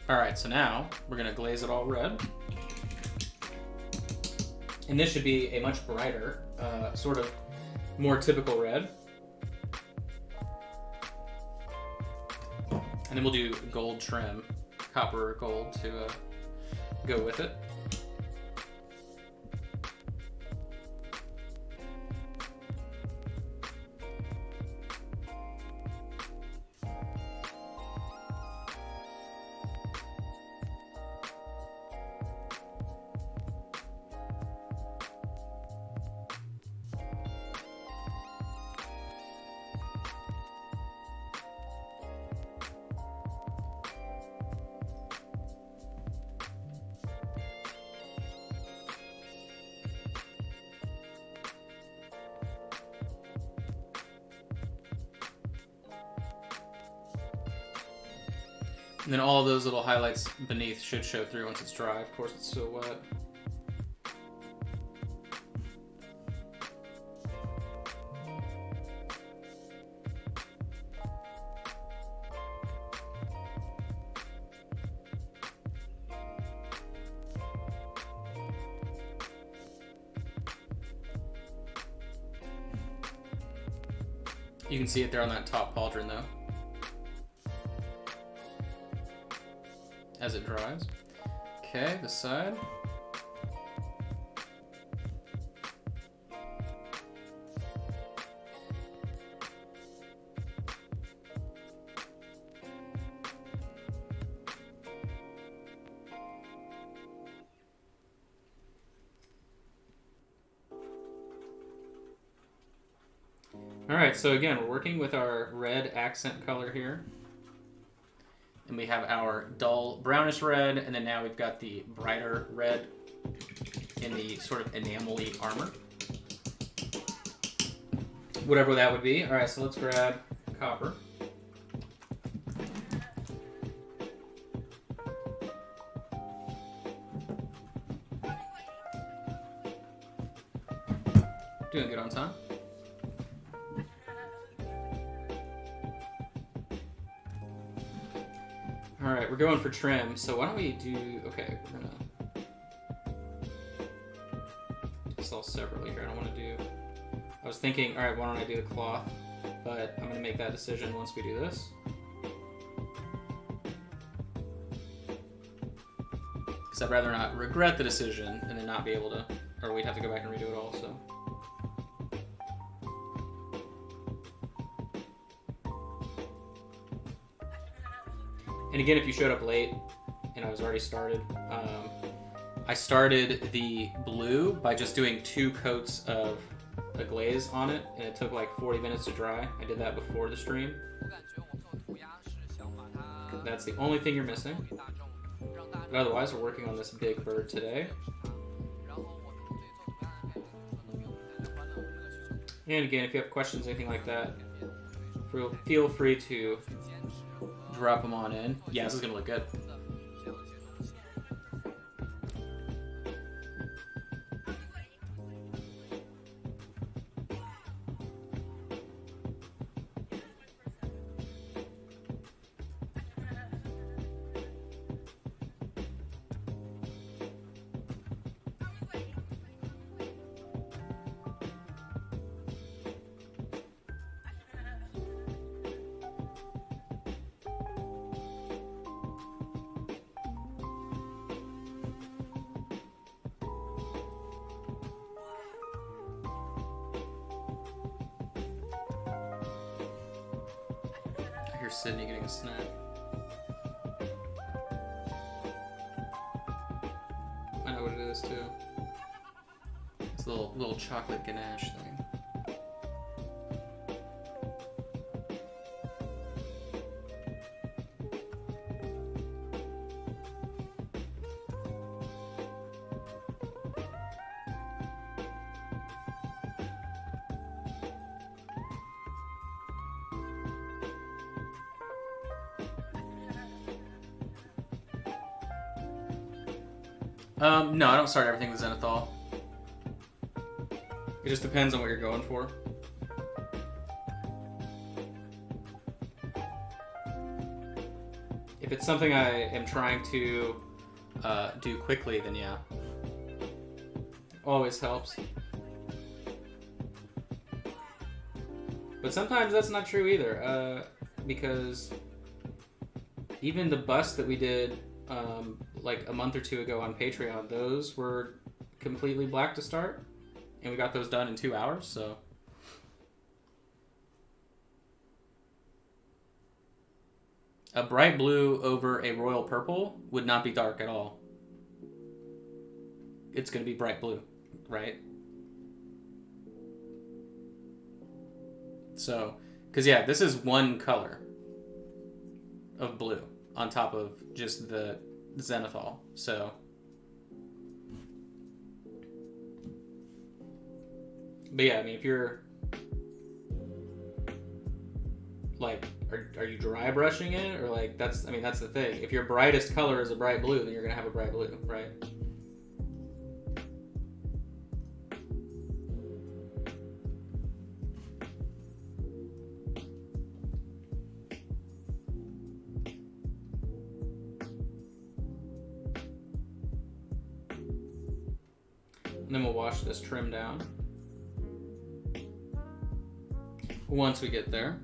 All right, so now we're gonna glaze it all red. And this should be a much brighter, sort of more typical red. And then we'll do gold trim, copper or gold to go with it. And then all of those little highlights beneath should show through once it's dry. Of course, it's still wet. You can see it there on that top pauldron though, as it dries. Okay, this side. Alright, so again, we're working with our red accent color here. And we have our dull brownish red, and then now we've got the brighter red in the sort of enamel-y armor. Whatever that would be. Alright, so let's grab copper. Doing good on time. Alright, we're going for trim, so why don't we do... Okay, we're gonna... do this all separately here. I don't want to do... I was thinking, alright, why don't I do the cloth? But I'm gonna make that decision once we do this. Because I'd rather not regret the decision and then not be able to... Or we'd have to go back and redo it all, so... And again, if you showed up late and I was already started, I started the blue by just doing 2 coats of a glaze on it, and it took like 40 minutes to dry. I did that before the stream. That's the only thing you're missing. But otherwise, we're working on this big bird today. And again, if you have questions, anything like that, feel free to drop them on in. Yeah, this is gonna look good. I hear Sydney getting a snack. I know what it is too. It's a little chocolate ganache thing. No, I don't start everything with zenithal. It just depends on what you're going for. If it's something I am trying to do quickly, then yeah. Always helps. But sometimes that's not true either, because even the bust that we did like a month or 2 ago on Patreon, those were completely black to start, and we got those done in 2 hours, so. A bright blue over a royal purple would not be dark at all. It's going to be bright blue, right? So, because yeah, this is one color of blue on top of just the zenithal, so. But yeah, I mean, if you're like are you dry brushing it, or like that's the thing. If your brightest color is a bright blue, then you're gonna have a bright blue, right? And then we'll wash this trim down once we get there.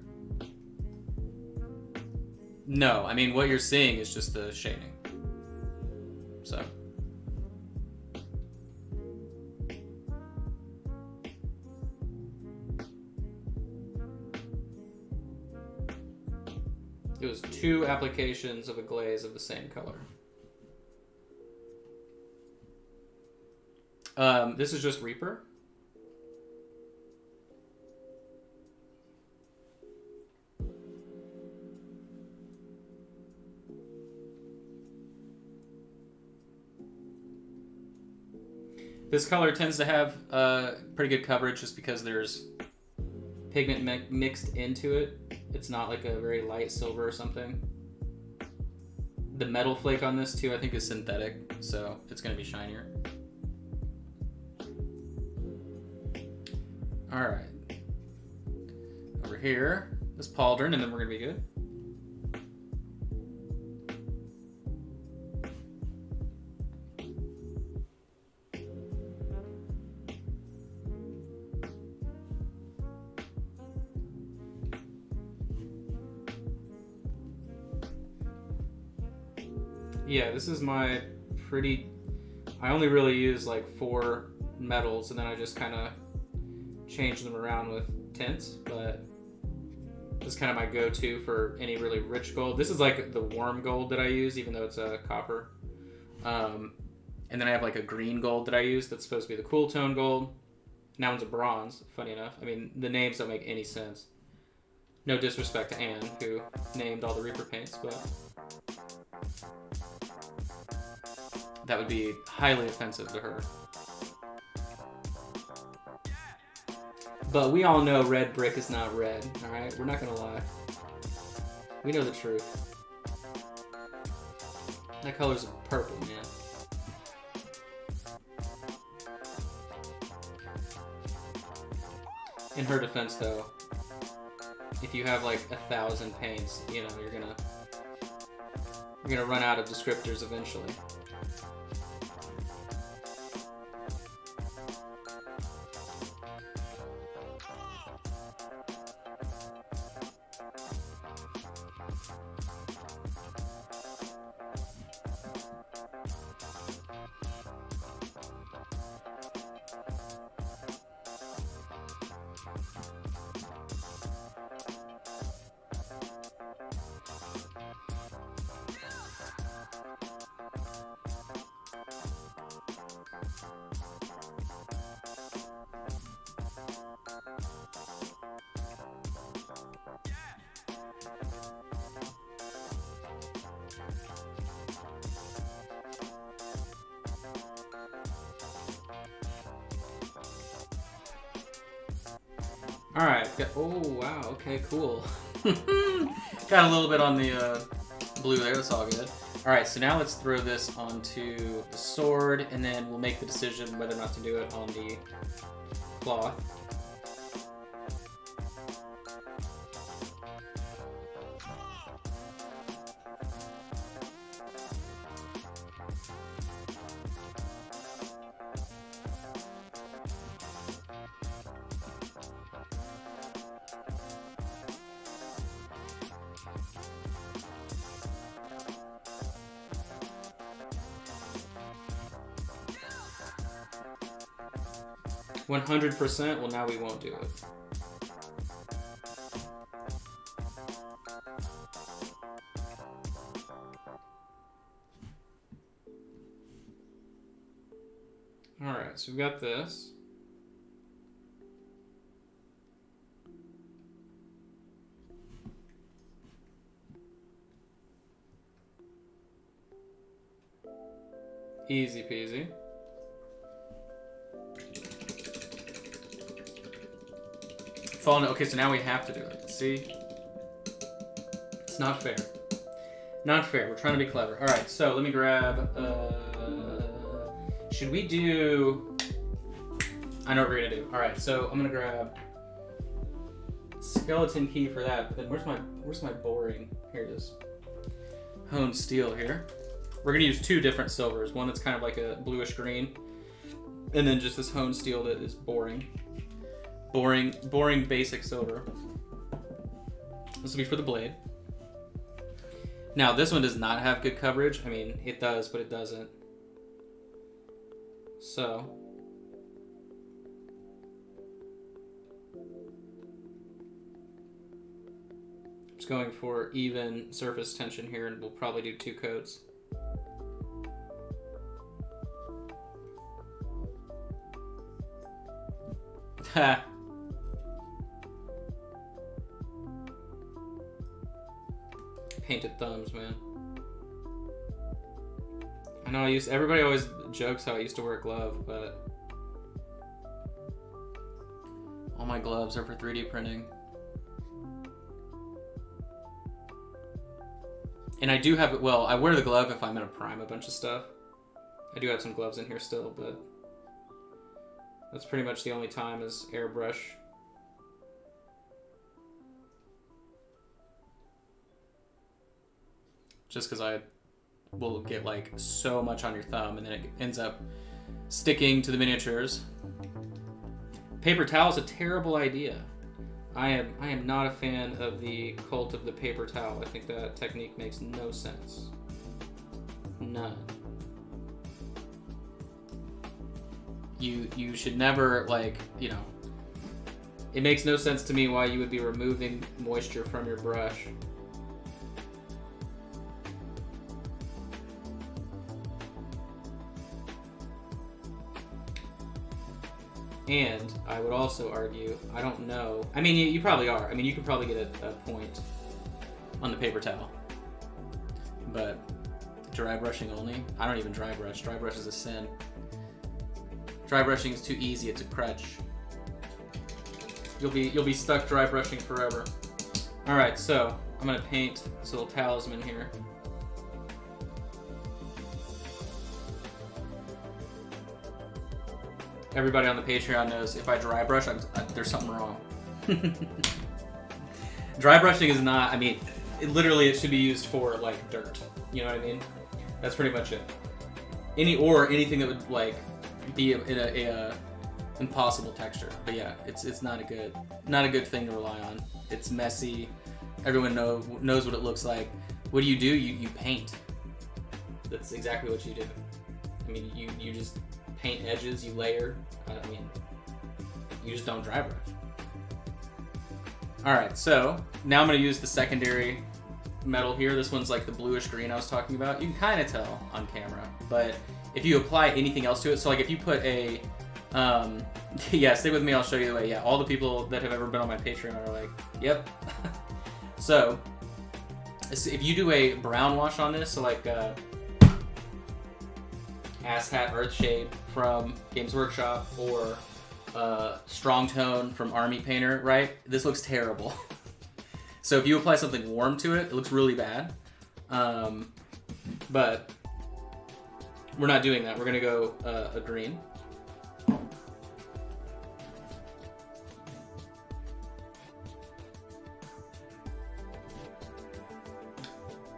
No, I mean, what you're seeing is just the shading. So. It was 2 applications of a glaze of the same color. This is just Reaper. This color tends to have pretty good coverage just because there's pigment mixed into it. It's not like a very light silver or something. The metal flake on this too, I think, is synthetic, so it's going to be shinier. Alright. Over here, this pauldron, and then we're going to be good. Yeah, this is my pretty... I only really use like 4 metals, and then I just kind of change them around with tints, but this is kind of my go-to for any really rich gold. This is like the warm gold that I use, even though it's a copper. And then I have like a green gold that I use that's supposed to be the cool tone gold. And that one's a bronze, funny enough. I mean, the names don't make any sense. No disrespect to Anne, who named all the Reaper paints, but that would be highly offensive to her. But we all know red brick is not red, alright? We're not gonna lie. We know the truth. That color's purple, man. In her defense, though, if you have like 1,000 paints, you know, you're gonna run out of descriptors eventually. Alright, oh wow, okay, cool. Got a little bit on the blue there, that's all good. Alright, so now let's throw this onto the sword, and then we'll make the decision whether or not to do it on the cloth. %? Well, now we won't do it. Alright, so we've got this. Easy peasy. Fallen. Okay, so now we have to do it. See? It's not fair. Not fair. We're trying to be clever. All right, so let me grab. Should we do? I know what we're gonna do. All right, so I'm gonna grab skeleton key for that. But then where's my boring? Here it is. Honed steel here. We're gonna use two different silvers. One that's kind of like a bluish green, and then just this honed steel that is boring basic silver. This will be for the blade. Now this one does not have good coverage. I mean, it does, but it doesn't. So I'm just going for even surface tension here, and we'll probably do 2 coats. Ha. Painted thumbs, man. I know everybody always jokes how I used to wear a glove, but all my gloves are for 3D printing. And I do have, well, I wear the glove if I'm gonna prime a bunch of stuff. I do have some gloves in here still, but that's pretty much the only time is airbrush. Just because I will get like so much on your thumb and then it ends up sticking to the miniatures. Paper towel is a terrible idea. I am not a fan of the cult of the paper towel. I think that technique makes no sense. None. You should never, like, you know, it makes no sense to me why you would be removing moisture from your brush. And I would also argue, I don't know, I mean, you probably are. I mean, you could probably get a point on the paper towel. But dry brushing only? I don't even dry brush. Dry brush is a sin. Dry brushing is too easy, it's a crutch. You'll be stuck dry brushing forever. Alright, so I'm gonna paint this little talisman here. Everybody on the Patreon knows if I dry brush, there's something wrong. Dry brushing is not, I mean, it should be used for like dirt. You know what I mean? That's pretty much it. Anything that would like be in a impossible texture. But yeah, it's not a good thing to rely on. It's messy. Everyone knows what it looks like. What do? You paint. That's exactly what you do. I mean, you just paint edges, you layer. I mean, you just don't dry brush. Alright, so now I'm going to use the secondary metal here. This one's like the bluish green I was talking about. You can kind of tell on camera, but if you apply anything else to it, so like if you put a, yeah, stay with me, I'll show you the way. Yeah, all the people that have ever been on my Patreon are like, yep. So, if you do a brown wash on this, so like Ass Hat Earthshade from Games Workshop or Strong Tone from Army Painter, right? This looks terrible. So if you apply something warm to it, it looks really bad. But we're not doing that. We're gonna go a green.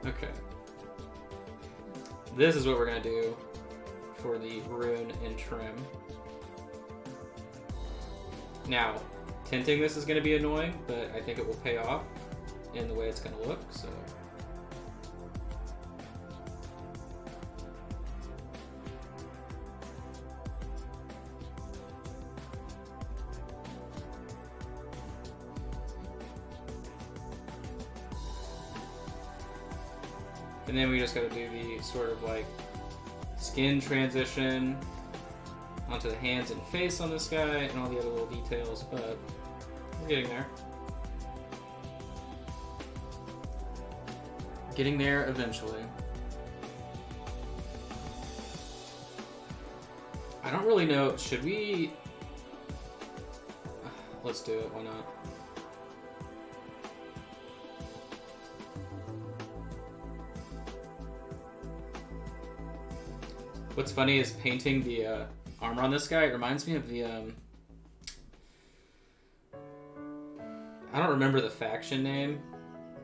Okay. This is what we're gonna do for the rune and trim. Now, tinting this is going to be annoying, but I think it will pay off in the way it's going to look, so. And then we just got to do the sort of like skin transition onto the hands and face on this guy and all the other little details, but we're getting there. Getting there eventually. I don't really know, should we... Let's do it, why not? What's funny is painting the armor on this guy. It reminds me of the I don't remember the faction name.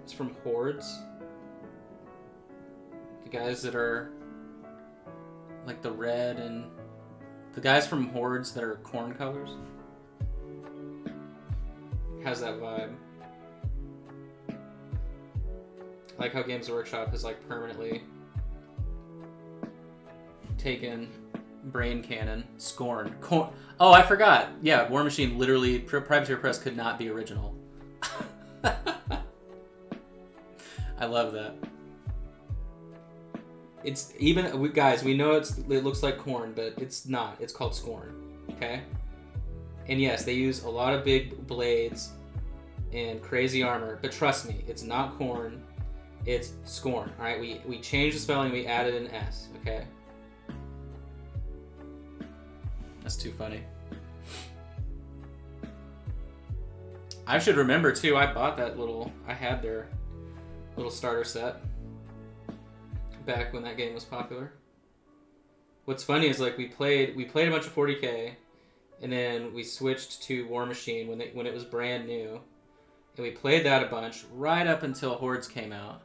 It's from Hordes. The guys that are like the red and the guys from Hordes that are corn colors. Has that vibe. I like how Games Workshop has like permanently taken Brain Cannon, Scorn. Oh, I forgot. Yeah, War Machine literally, Privateer Press could not be original. I love that. It's even, guys, we know it looks like corn, but it's not. It's called Scorn, okay? And yes, they use a lot of big blades and crazy armor, but trust me, it's not corn. It's Scorn, all right? We changed the spelling, we added an S, okay? That's too funny. I should remember too, I bought that I had their little starter set back when that game was popular. What's funny is like we played a bunch of 40K and then we switched to War Machine when it was brand new. And we played that a bunch right up until Hordes came out.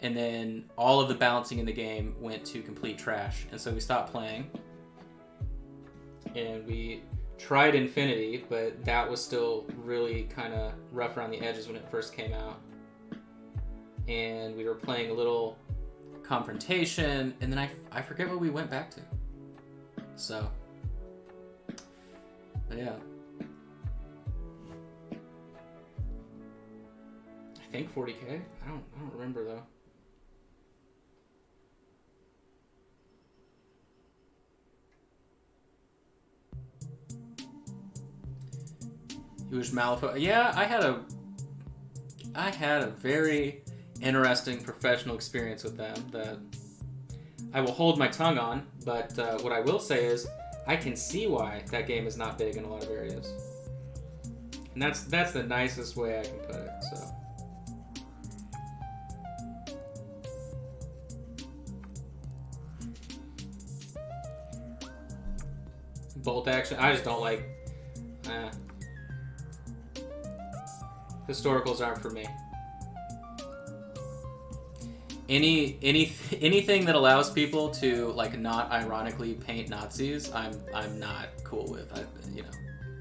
And then all of the balancing in the game went to complete trash. And so we stopped playing. And we tried Infinity, but that was still really kind of rough around the edges when it first came out. And we were playing a little Confrontation, and then I forget what we went back to. So, but yeah. I think 40K? I don't remember though. He was Malifaux. Yeah, I had a very interesting professional experience with them that I will hold my tongue on, but what I will say is I can see why that game is not big in a lot of areas. And that's the nicest way I can put it, so. Bolt action, I just don't like, historicals aren't for me. Anything that allows people to like not ironically paint Nazis, I'm not cool with.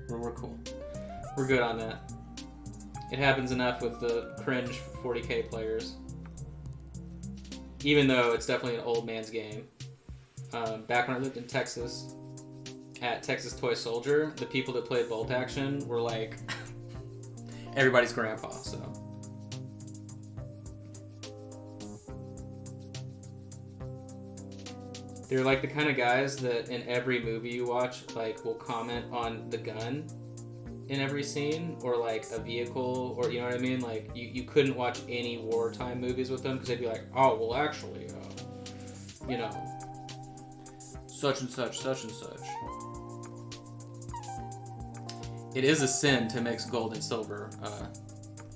We're cool. We're good on that. It happens enough with the cringe 40K players. Even though it's definitely an old man's game. Back when I lived in Texas, at Texas Toy Soldier, the people that played Bolt Action were like everybody's grandpa, so. They're like the kind of guys that in every movie you watch, like, will comment on the gun in every scene, or like a vehicle, or you know what I mean? Like, you couldn't watch any wartime movies with them because they'd be like, oh, well, actually, such and such, such and such. It is a sin to mix gold and silver.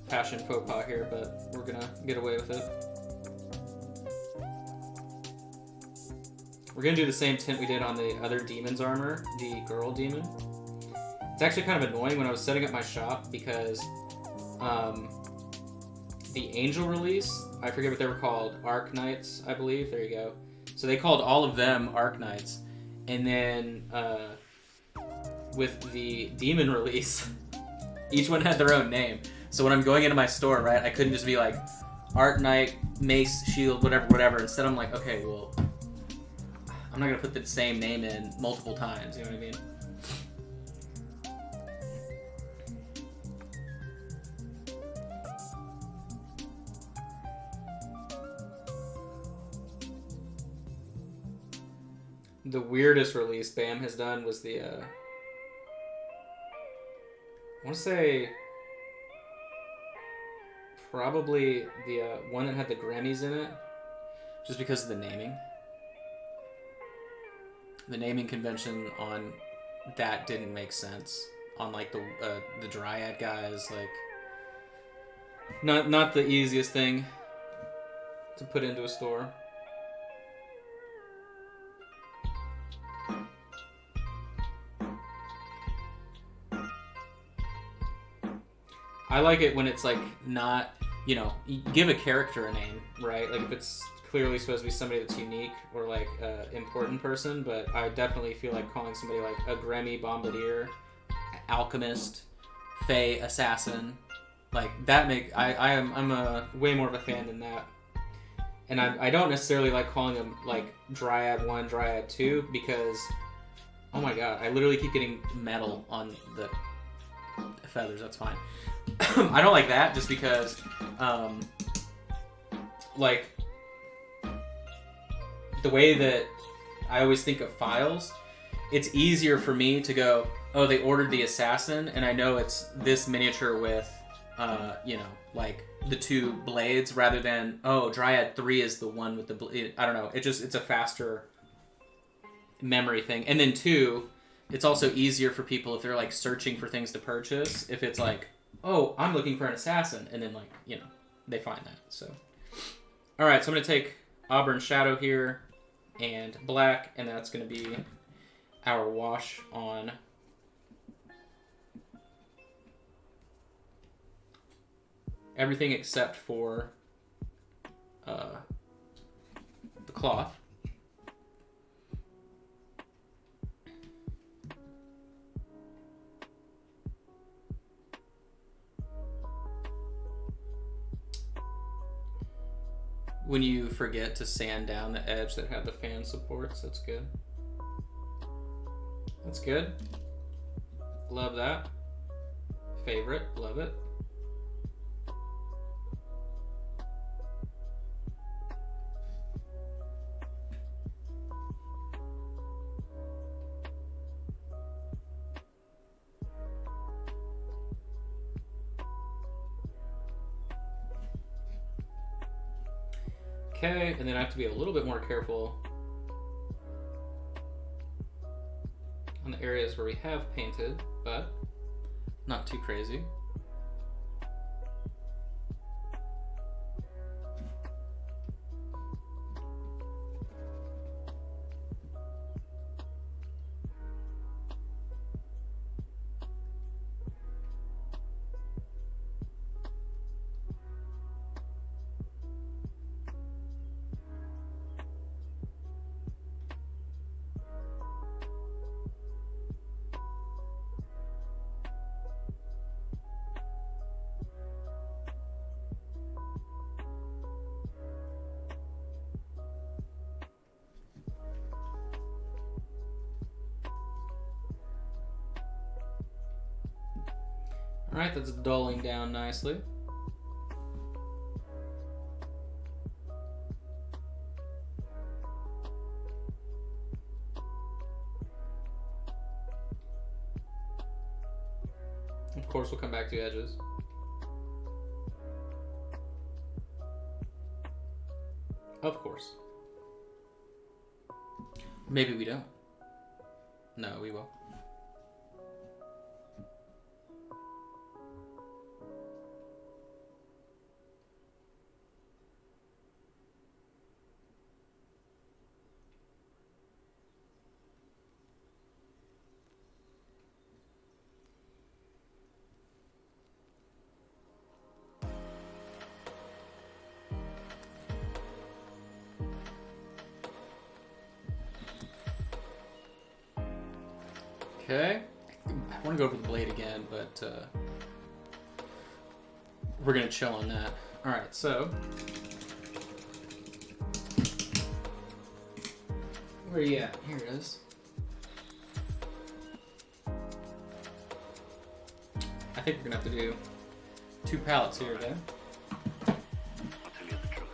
Fashion faux pas here, but we're gonna get away with it. We're gonna do the same tint we did on the other demon's armor, the girl demon. It's actually kind of annoying when I was setting up my shop because the Angel release, I forget what they were called, Arc Knights, I believe. There you go. So they called all of them Arc Knights, and then with the demon release, each one had their own name. So when I'm going into my store, right, I couldn't just be like Arc Knight, Mace, Shield, whatever. Instead, I'm like, okay, well, I'm not gonna put the same name in multiple times. You know what I mean? The weirdest release BAM has done was the, I want to say, probably the one that had the Grammys in it, just because of the naming. The naming convention on that didn't make sense. On like the Dryad guys, like not the easiest thing to put into a store. I like it when it's like not, you know, you give a character a name, right? Like if it's clearly supposed to be somebody that's unique or like an important person, but I definitely feel like calling somebody like a Gremmy Bombardier, alchemist, Fey assassin, like that I'm a way more of a fan than that. And I don't necessarily like calling them like Dryad 1, Dryad 2 because, oh my god, I literally keep getting metal on the feathers. That's fine. I don't like that just because, like, the way that I always think of files, it's easier for me to go, oh, they ordered the assassin, and I know it's this miniature with, you know, like the 2 blades, rather than, oh, Dryad 3 is the one with the blade. I don't know. It's a faster memory thing. And then 2, it's also easier for people if they're like searching for things to purchase. If it's like, oh, I'm looking for an assassin, and then like, you know, they find that. So, all right, so I'm gonna take Auburn Shadow here and black, and that's gonna be our wash on everything except for the cloth. When you forget to sand down the edge that had the fan supports, that's good. That's good. Love that. Favorite, love it. Okay, and then I have to be a little bit more careful on the areas where we have painted, but not too crazy. Alright, that's dulling down nicely. Of course, we'll come back to edges. Of course. Maybe we don't. No, we will. Okay. I want to go over the blade again, but we're going to chill on that. Alright, so where are you at? Here it is. I think we're going to have to do 2 palettes here again. I'll tell you the truth.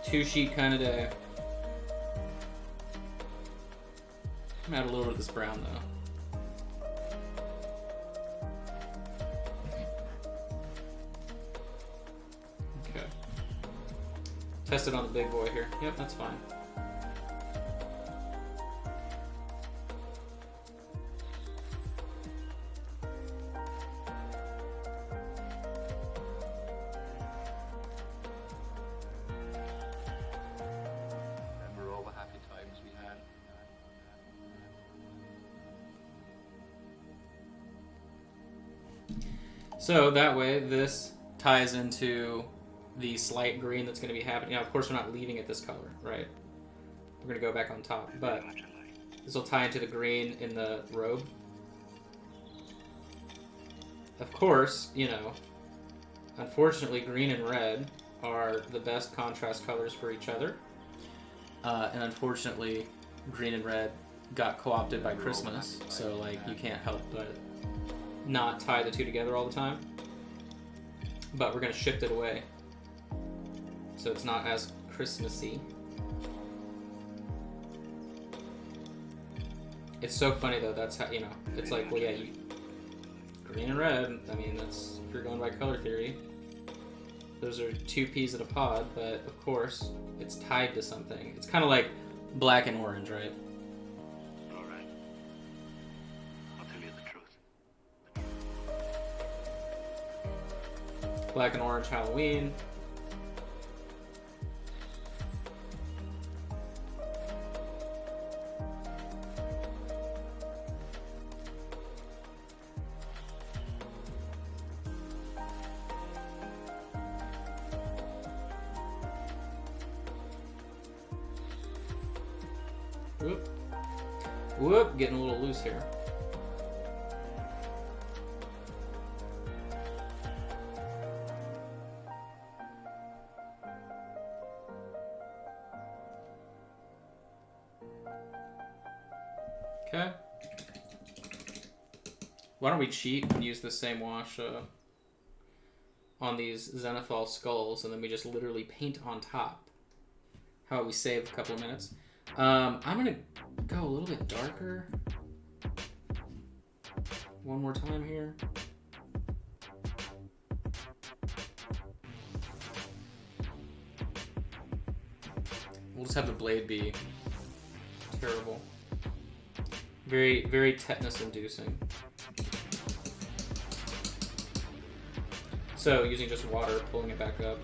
2-sheet kind of day. I'm gonna add a little bit of this brown though. Okay. Test it on the big boy here. Yep, that's fine. Remember all the happy times we had? So that way, this ties into the slight green that's going to be happening. Now, of course, we're not leaving it this color, right? We're going to go back on top, but this will tie into the green in the robe. Of course, you know, unfortunately, green and red are the best contrast colors for each other. And unfortunately, green and red got co-opted by Christmas, so like you can't help but not tie the two together all the time. But we're going to shift it away so it's not as Christmassy. It's so funny though, that's how, you know, it's like, well, yeah, green and red, I mean, that's, if you're going by color theory, those are two peas in a pod, but of course, it's tied to something. It's kind of like black and orange, right? All right. I'll tell you the truth. Black and orange Halloween. Whoop. Whoop, getting a little loose here. Okay. Why don't we cheat and use the same wash on these Zenithal skulls, and then we just literally paint on top? How about we save a couple of minutes? I'm gonna go a little bit darker. One more time here. We'll just have the blade be terrible. Very, very tetanus-inducing. So, using just water, pulling it back up.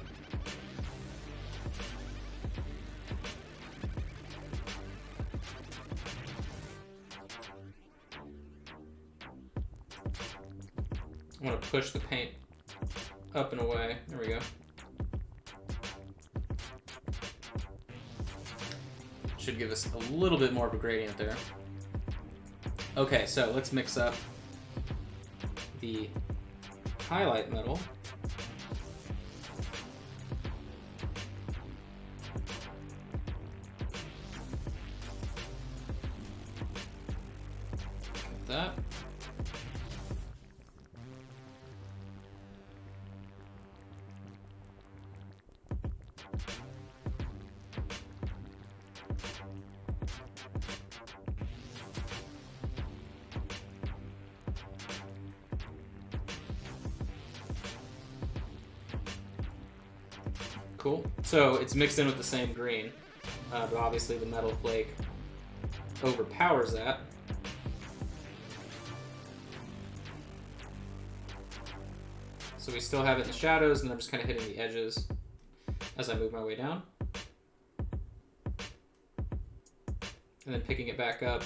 I want to push the paint up and away. There we go. Should give us a little bit more of a gradient there. Okay, so let's mix up the highlight metal. Like that. Cool. So it's mixed in with the same green, but obviously the metal flake overpowers that. So we still have it in the shadows, and I'm just kind of hitting the edges as I move my way down. And then picking it back up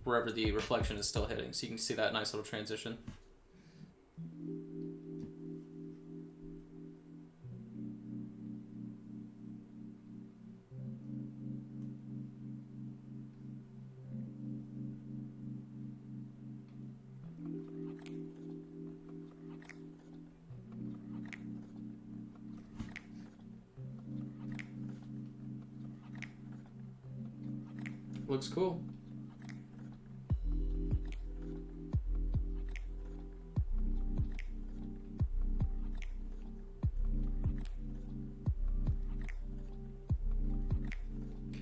wherever the reflection is still hitting. So you can see that nice little transition. Looks cool.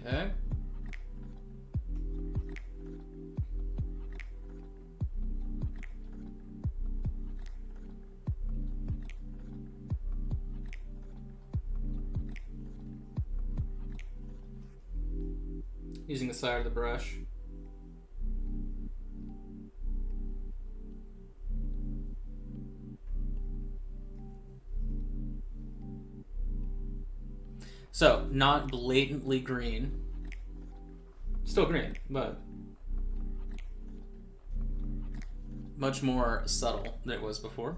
Okay. Using the side of the brush. So, not blatantly green. Still green, but much more subtle than it was before.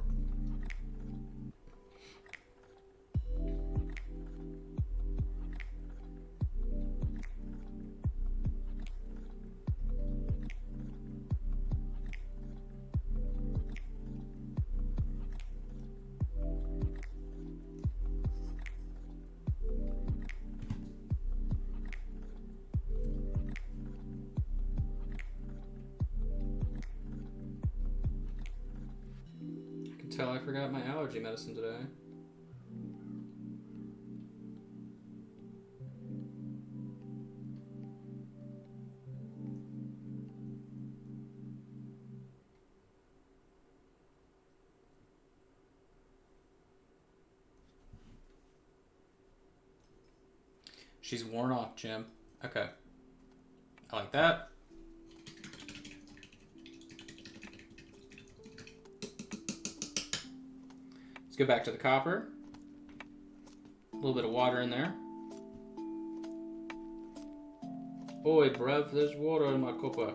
Tell I forgot my allergy medicine today. She's worn off, Jim. Okay. I like that. Let's go back to the copper. A little bit of water in there. Oi, bruv, there's water in my copper.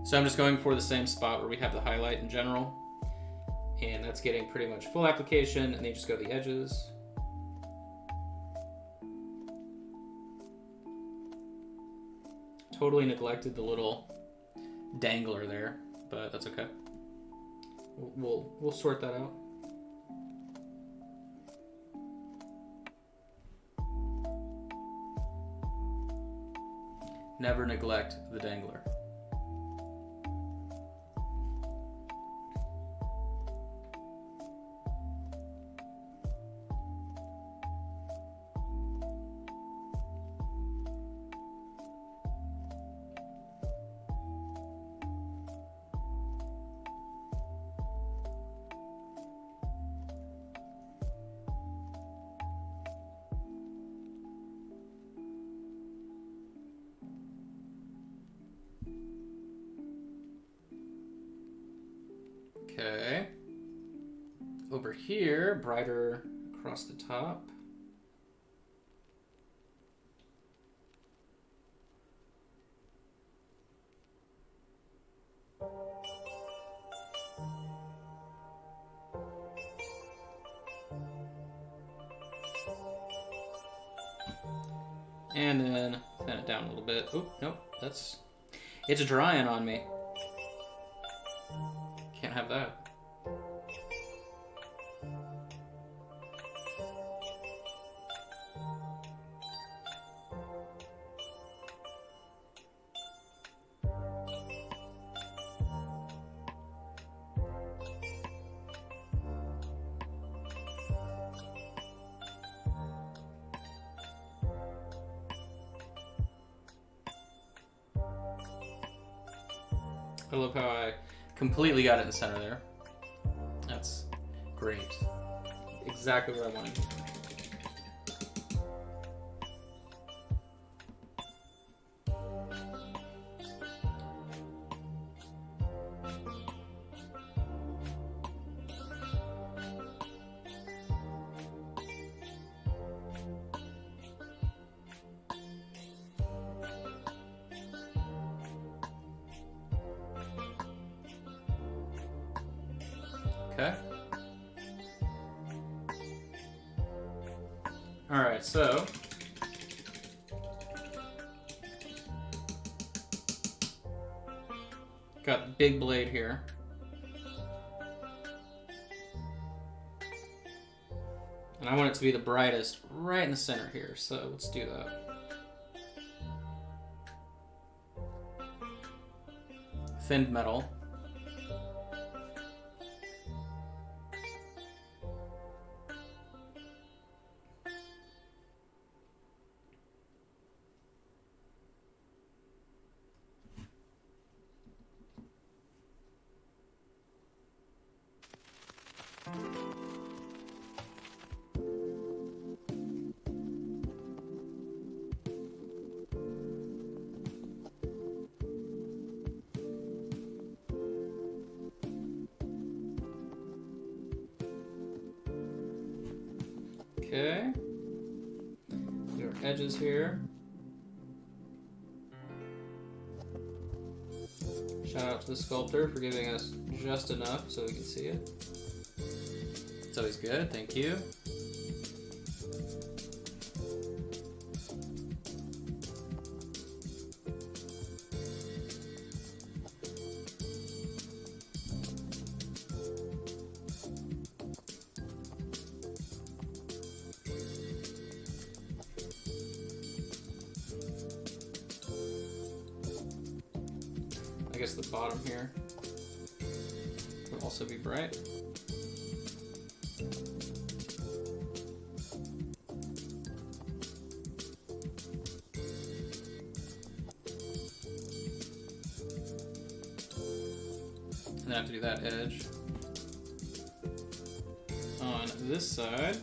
So I'm just going for the same spot where we have the highlight in general. And that's getting pretty much full application, and then you just go to the edges. Totally neglected the little dangler there, but that's okay. We'll sort that out. Never neglect the dangler. Okay. Over here, brighter across the top. And then thin it down a little bit. Oop, nope, it's drying on me. Can't have that. I love how I completely got it in the center there. That's great. Exactly what I wanted. Okay. All right, so got the big blade here. And I want it to be the brightest right in the center here, so let's do that. Thinned metal. Okay. Your edges here. Shout out to the sculptor for giving us just enough so we can see it. It's always good, thank you. I guess the bottom here would also be bright. And then I have to do that edge on this side.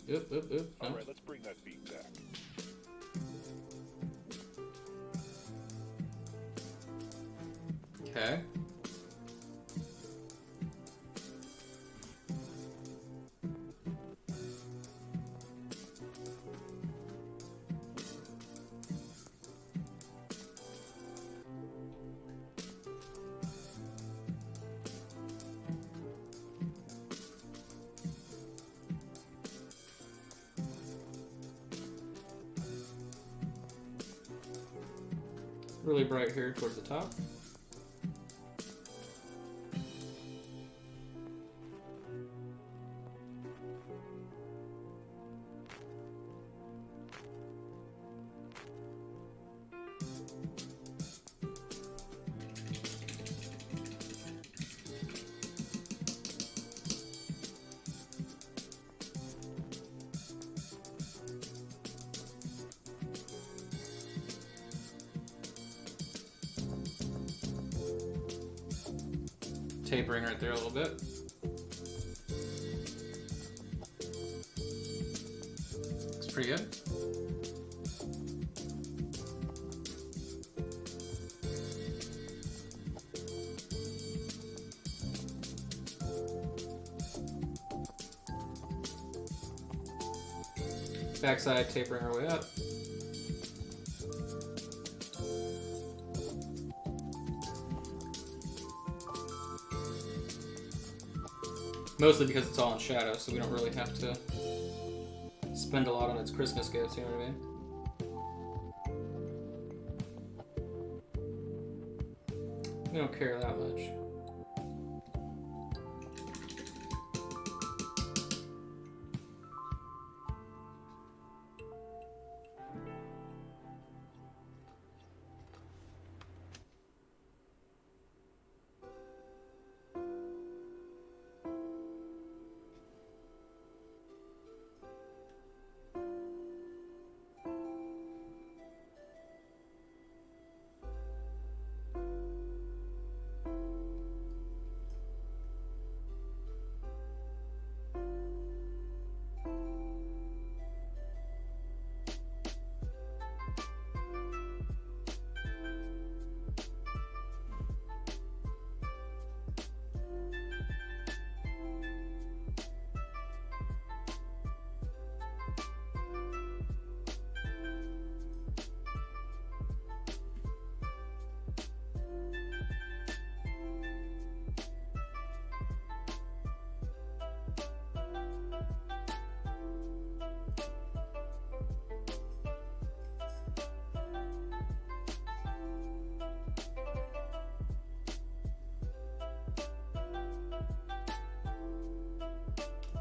Oop, oop, oop. No. All right, let's bring that beat back. Okay. Really bright here towards the top. Tapering right there a little bit. Looks pretty good. Backside tapering our way up. Mostly because it's all in shadow, so we don't really have to spend a lot on its Christmas gifts, you know what I mean? We don't care that much.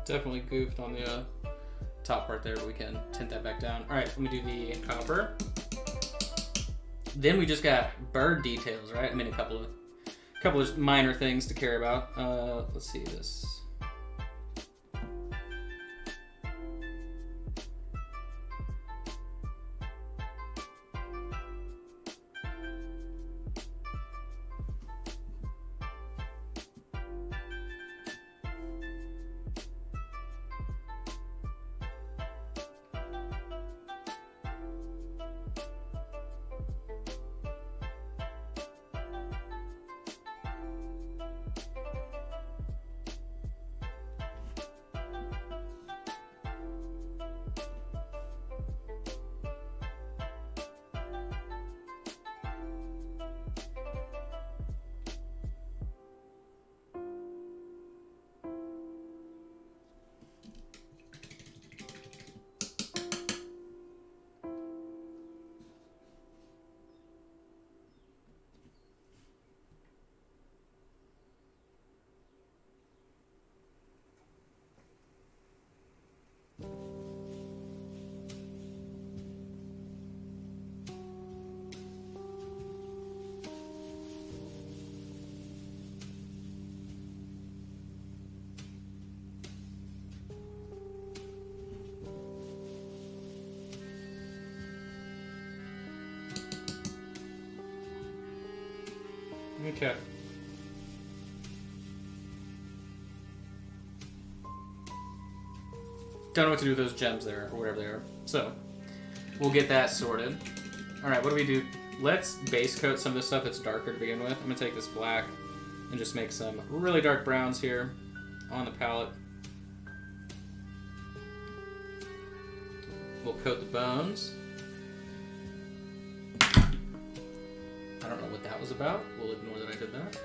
Definitely goofed on the top part there, but we can tint that back down. All right, let me do the copper. Then we just got bird details, right? I mean, a couple of minor things to care about. Let's see this. Okay. Don't know what to do with those gems there, or whatever they are. So, we'll get that sorted. Alright, what do we do? Let's base coat some of this stuff that's darker to begin with. I'm going to take this black and just make some really dark browns here on the palette. We'll coat the bones. I don't know what that was about. We'll ignore that I did that.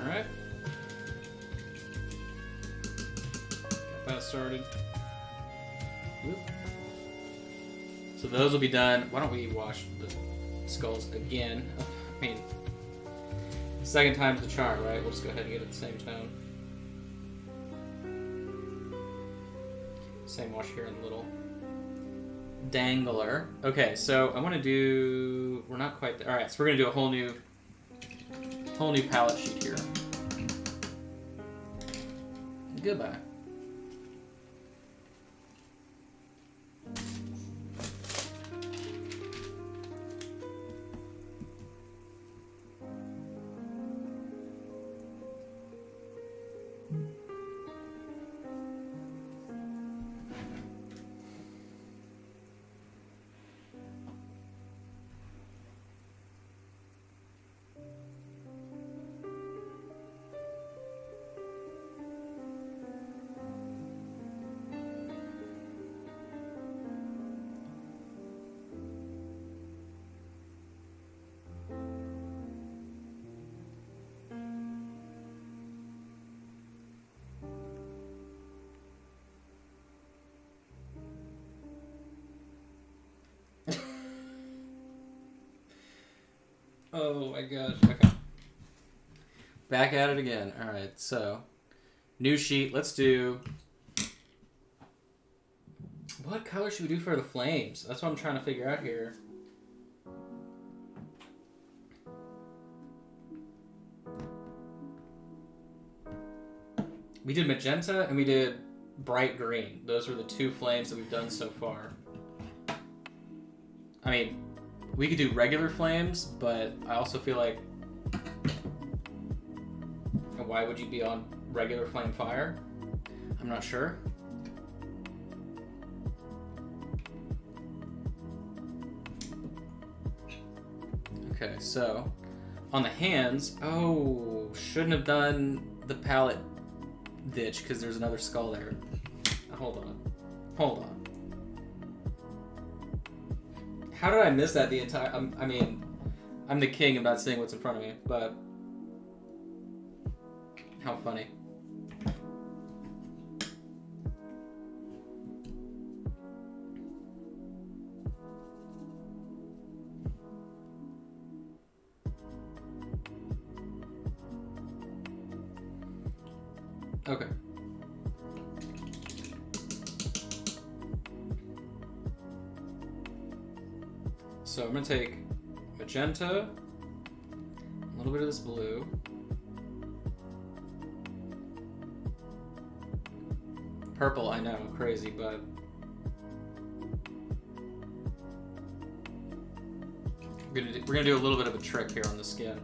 Alright. Get that started. Whoop. So those will be done. Why don't we wash the skulls again? I mean, second time's the charm, right? We'll just go ahead and get it at the same tone. Same wash here in the little dangler. Okay, so I want to do... We're not quite there. Alright, so we're going to do a whole new palette sheet here. Goodbye. Oh my gosh. Okay. Back at it again. Alright, so new sheet. Let's do... What color should we do for the flames? That's what I'm trying to figure out here. We did magenta and we did bright green. Those were the two flames that we've done so far. I mean, we could do regular flames, but I also feel like... Why would you be on regular flame fire? I'm not sure. Okay, so on the hands, oh, shouldn't have done the palette ditch because there's another skull there. Hold on. How did I miss that the entire... I mean, I'm the king of not seeing what's in front of me, but... How funny. Okay. So I'm going to take magenta, a little bit of this blue, purple, I know, crazy, but we're gonna do a little bit of a trick here on the skin.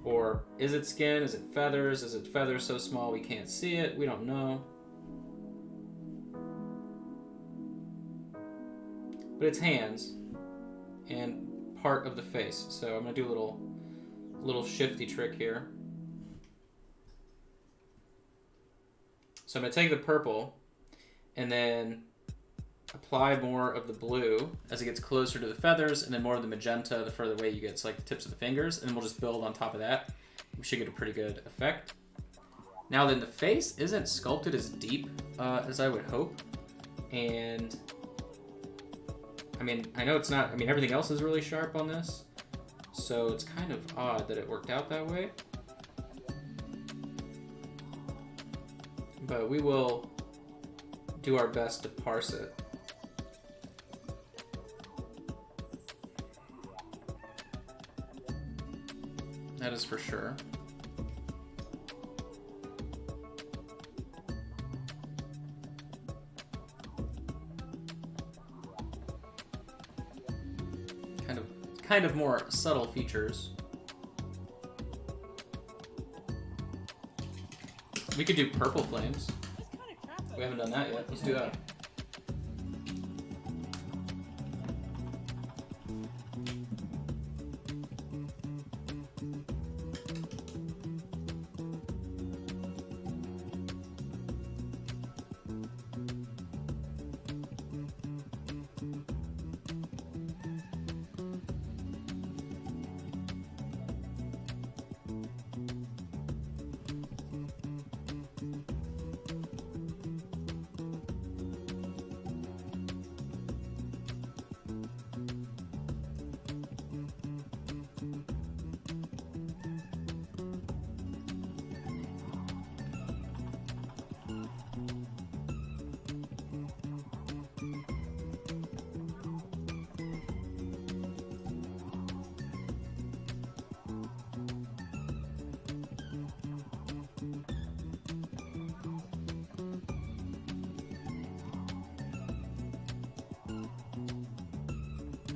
Or is it skin? Is it feathers? Is it feathers so small we can't see it? We don't know. But it's hands. And part of the face. So I'm gonna do a little shifty trick here. So I'm gonna take the purple and then apply more of the blue as it gets closer to the feathers, and then more of the magenta the further away you get, so like the tips of the fingers, and then we'll just build on top of that. We should get a pretty good effect. Now then, the face isn't sculpted as deep as I would hope, and I mean, I know it's not, I mean, everything else is really sharp on this, so it's kind of odd that it worked out that way. But we will do our best to parse it. That is for sure. Kind of more subtle features. We could do purple flames. We haven't done that yet. Let's do that.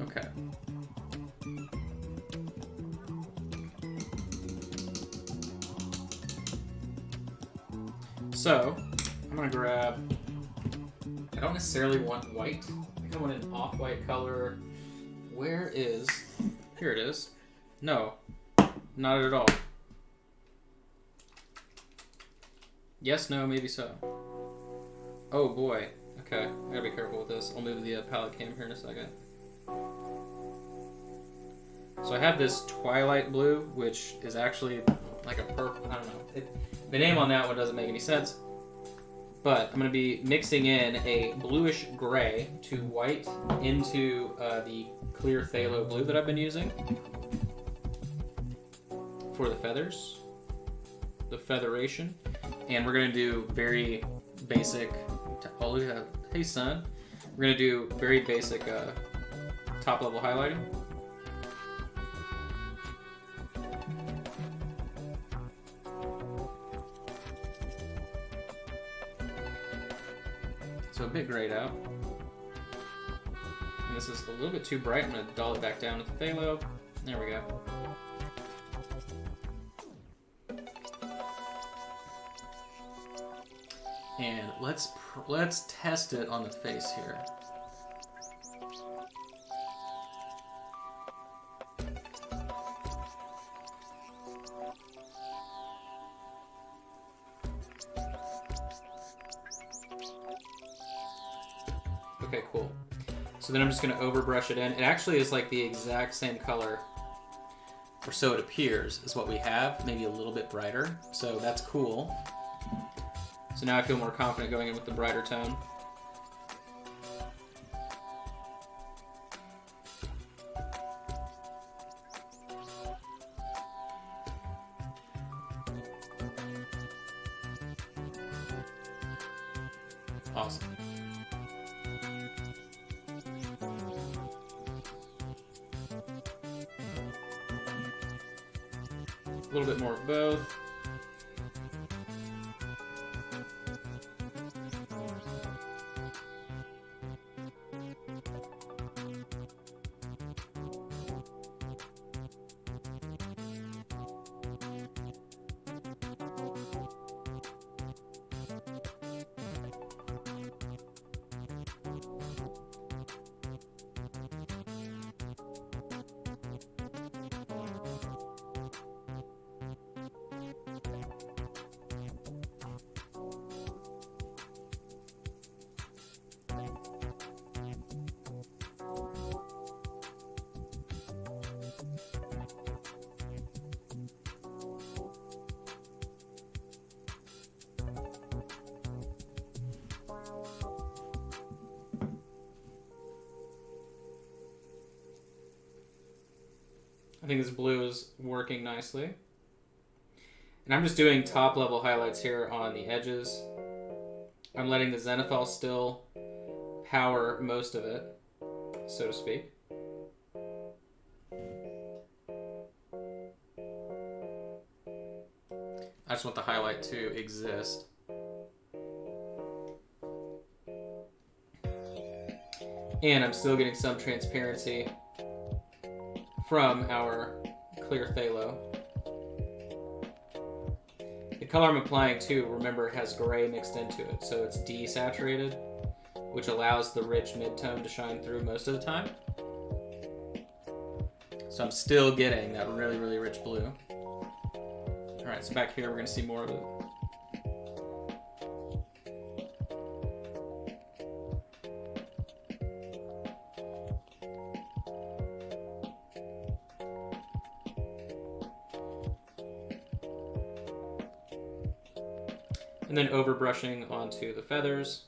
Okay. So, I'm gonna grab, I don't necessarily want white. I kind of want an off-white color. Where is, here it is. No, not at all. Yes, no, maybe so. Oh boy. Okay, I gotta be careful with this. I'll move the palette cam here in a second. So I have this Twilight Blue, which is actually like a purple, I don't know. The name on that one doesn't make any sense. But I'm going to be mixing in a bluish gray to white into the clear phthalo blue that I've been using for the feathers, the featheration. And we're going to do very basic, oh look at that, hey son. We're going to do very basic top level highlighting. So a bit grayed out. And this is a little bit too bright. I'm going to dull it back down with the phthalo. There we go. And let's test it on the face here. Okay, cool. So then I'm just going to overbrush it in. It actually is like the exact same color, or so it appears, is what we have, maybe a little bit brighter. So that's cool. So now I feel more confident going in with the brighter tone. Awesome. A little bit more of both. think this blue is working nicely. And I'm just doing top level highlights here on the edges. I'm letting the zenithal still power most of it, so to speak. I just want the highlight to exist. And I'm still getting some transparency from our clear phthalo. The color I'm applying too, remember, has gray mixed into it, so it's desaturated, which allows the rich mid-tone to shine through most of the time. So I'm still getting that really, really rich blue. Alright, so back here we're going to see more of it. And then overbrushing onto the feathers.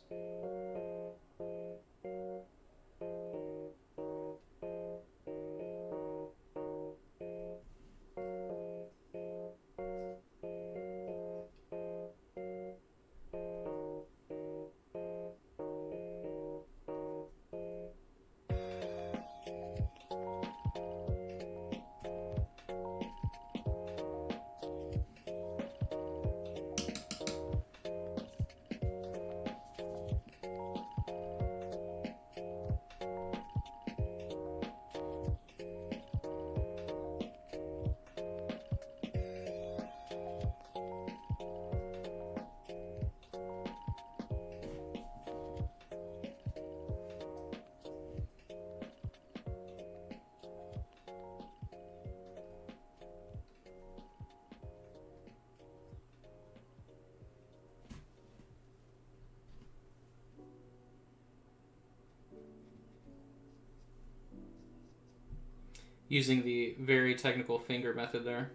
Using the very technical finger method there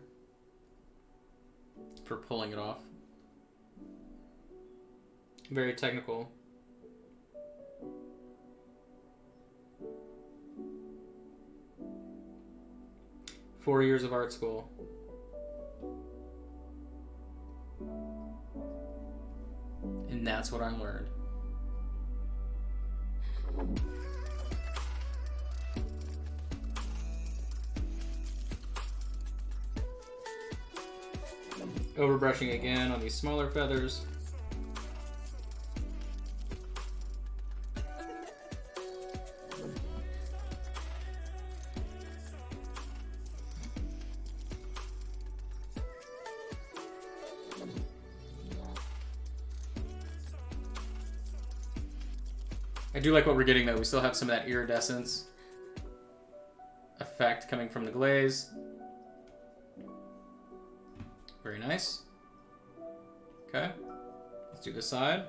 for pulling it off. Very technical. Four years of art school. And that's what I learned. Overbrushing again on these smaller feathers. I do like what we're getting though. We still have some of that iridescence effect coming from the glaze. Very nice. Okay, let's do this side.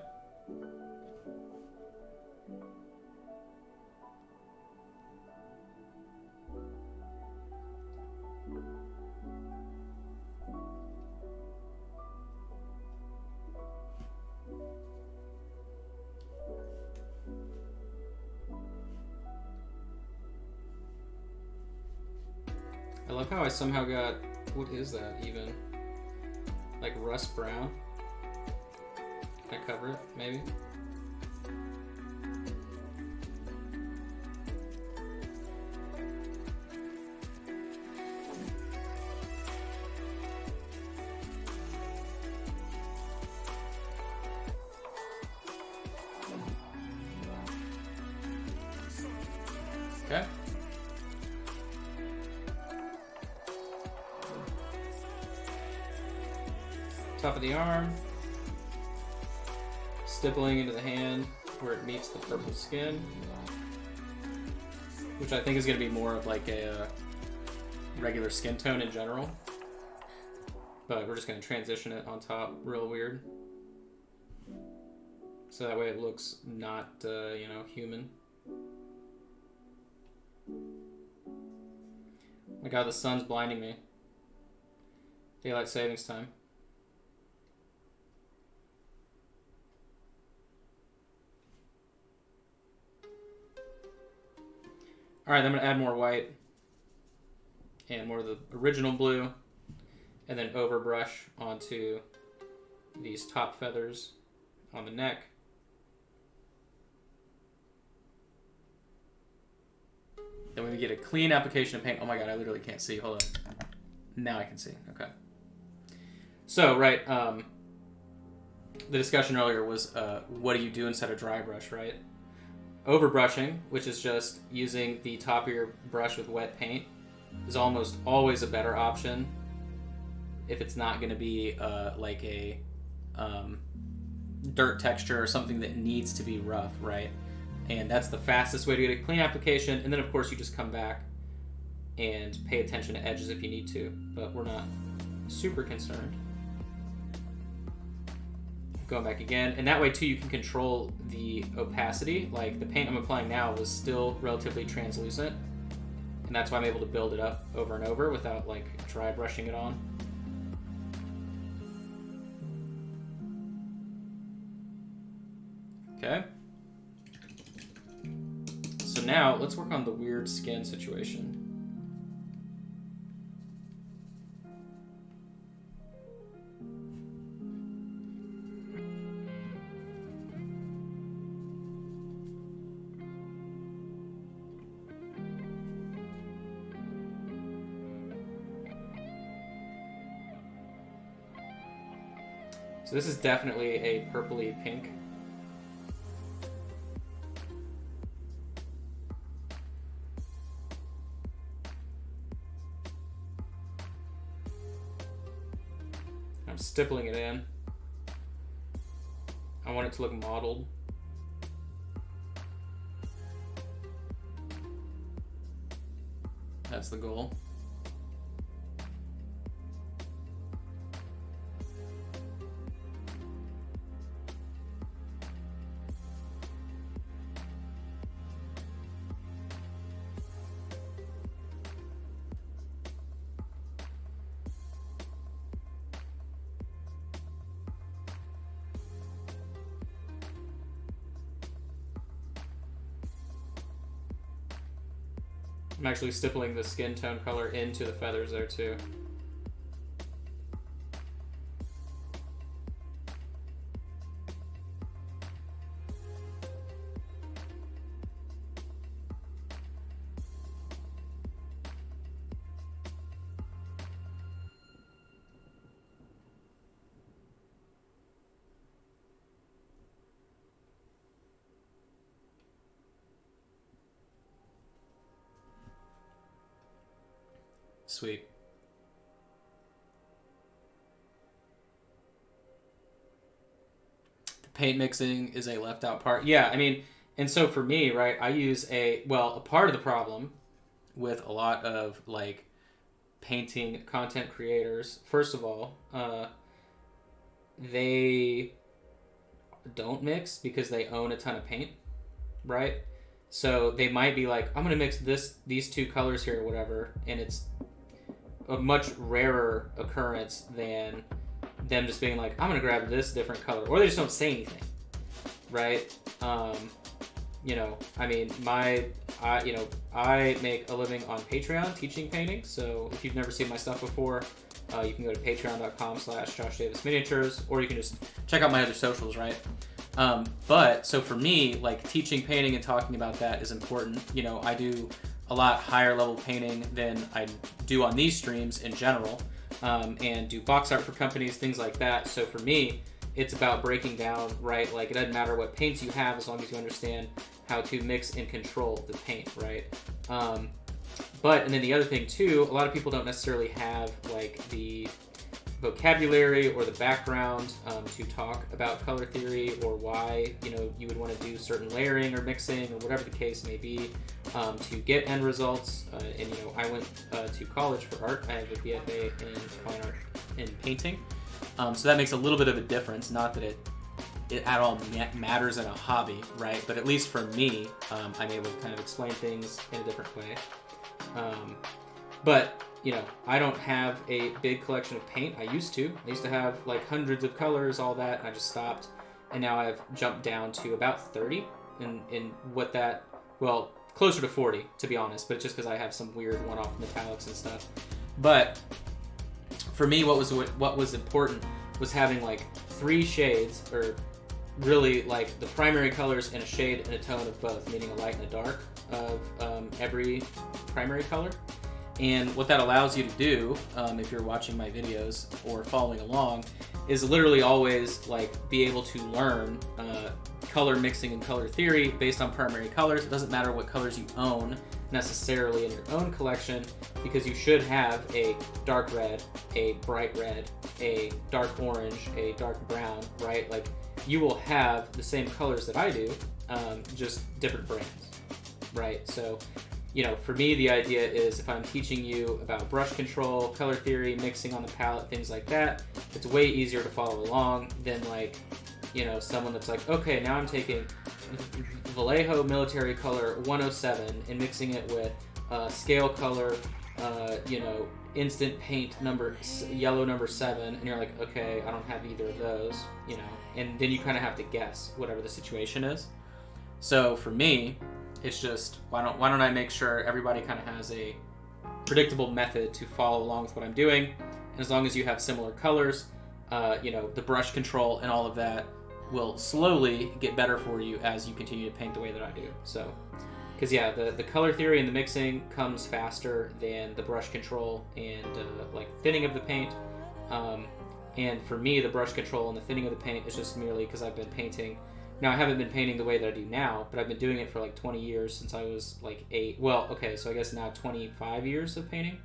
I love how I somehow got, what is that even? Like rust brown. Can I cover it, maybe? Okay. Top of the arm, stippling into the hand where it meets the purple skin, which I think is going to be more of like a regular skin tone in general, but we're just going to transition it on top real weird, so that way it looks not, you know, human. Oh my god, the sun's blinding me. Daylight savings time. Alright, I'm going to add more white and more of the original blue, and then overbrush onto these top feathers on the neck. Then we get a clean application of paint. Oh my god, I literally can't see. Hold on. Now I can see. Okay. So, right, the discussion earlier was what do you do instead of dry brush, right? Overbrushing, which is just using the top of your brush with wet paint, is almost always a better option if it's not going to be like a dirt texture or something that needs to be rough, right? And that's the fastest way to get a clean application. And then, of course, you just come back and pay attention to edges if you need to. But we're not super concerned. Going back again. And that way, too, you can control the opacity. Like, the paint I'm applying now was still relatively translucent. And that's why I'm able to build it up over and over without, like, dry brushing it on. Okay. So now, let's work on the weird skin situation. So this is definitely a purpley pink. I'm stippling it in. I want it to look mottled. That's the goal. I'm actually stippling the skin tone color into the feathers there too. Sweet. The paint mixing is a left out part. Yeah, I mean, and so for me, right, I use a part of the problem with a lot of like painting content creators, first of all, they don't mix because they own a ton of paint, right? So they might be like, I'm gonna mix these two colors here or whatever, and it's a much rarer occurrence than them just being like, I'm gonna grab this different color, or they just don't say anything, right? You know, I mean, I make a living on Patreon teaching painting, so if you've never seen my stuff before, you can go to patreon.com/JoshDavisMiniatures, or you can just check out my other socials, right? But so for me, like, teaching painting and talking about that is important. You know, I do a lot higher level painting than I do on these streams in general, and do box art for companies, things like that. So for me, it's about breaking down, right? Like, it doesn't matter what paints you have as long as you understand how to mix and control the paint, right? And then the other thing too, a lot of people don't necessarily have like the vocabulary or the background to talk about color theory, or why, you know, you would want to do certain layering or mixing or whatever the case may be to get end results. And you know, I went to college for art. I have a BFA in fine art and painting, so that makes a little bit of a difference. Not that it at all matters in a hobby, right? But at least for me, I'm able to kind of explain things in a different way. But you know, I don't have a big collection of paint. I used to have like hundreds of colors, all that, and I just stopped. And now I've jumped down to about 30 in what that, well, closer to 40 to be honest, but just because I have some weird one-off metallics and stuff. But for me, what was important was having like 3 shades, or really like the primary colors and a shade and a tone of both, meaning a light and a dark of every primary color. And what that allows you to do, if you're watching my videos or following along, is literally always like be able to learn color mixing and color theory based on primary colors. It doesn't matter what colors you own necessarily in your own collection, because you should have a dark red, a bright red, a dark orange, a dark brown, right? Like you will have the same colors that I do, just different brands, right? So, you know, for me, the idea is if I'm teaching you about brush control, color theory, mixing on the palette, things like that, it's way easier to follow along than like, you know, someone that's like, okay, now I'm taking Vallejo Military Color 107 and mixing it with scale color, you know, instant paint yellow number 7, and you're like, okay, I don't have either of those, you know, and then you kind of have to guess whatever the situation is. So for me, it's just, why don't I make sure everybody kind of has a predictable method to follow along with what I'm doing, and as long as you have similar colors, you know, the brush control and all of that will slowly get better for you as you continue to paint the way that I do. So, because yeah, the color theory and the mixing comes faster than the brush control and like thinning of the paint. And for me, the brush control and the thinning of the paint is just merely because I've been painting. Now, I haven't been painting the way that I do now, but I've been doing it for like 20 years since I was like 8. Well, okay, so I guess now 25 years of painting.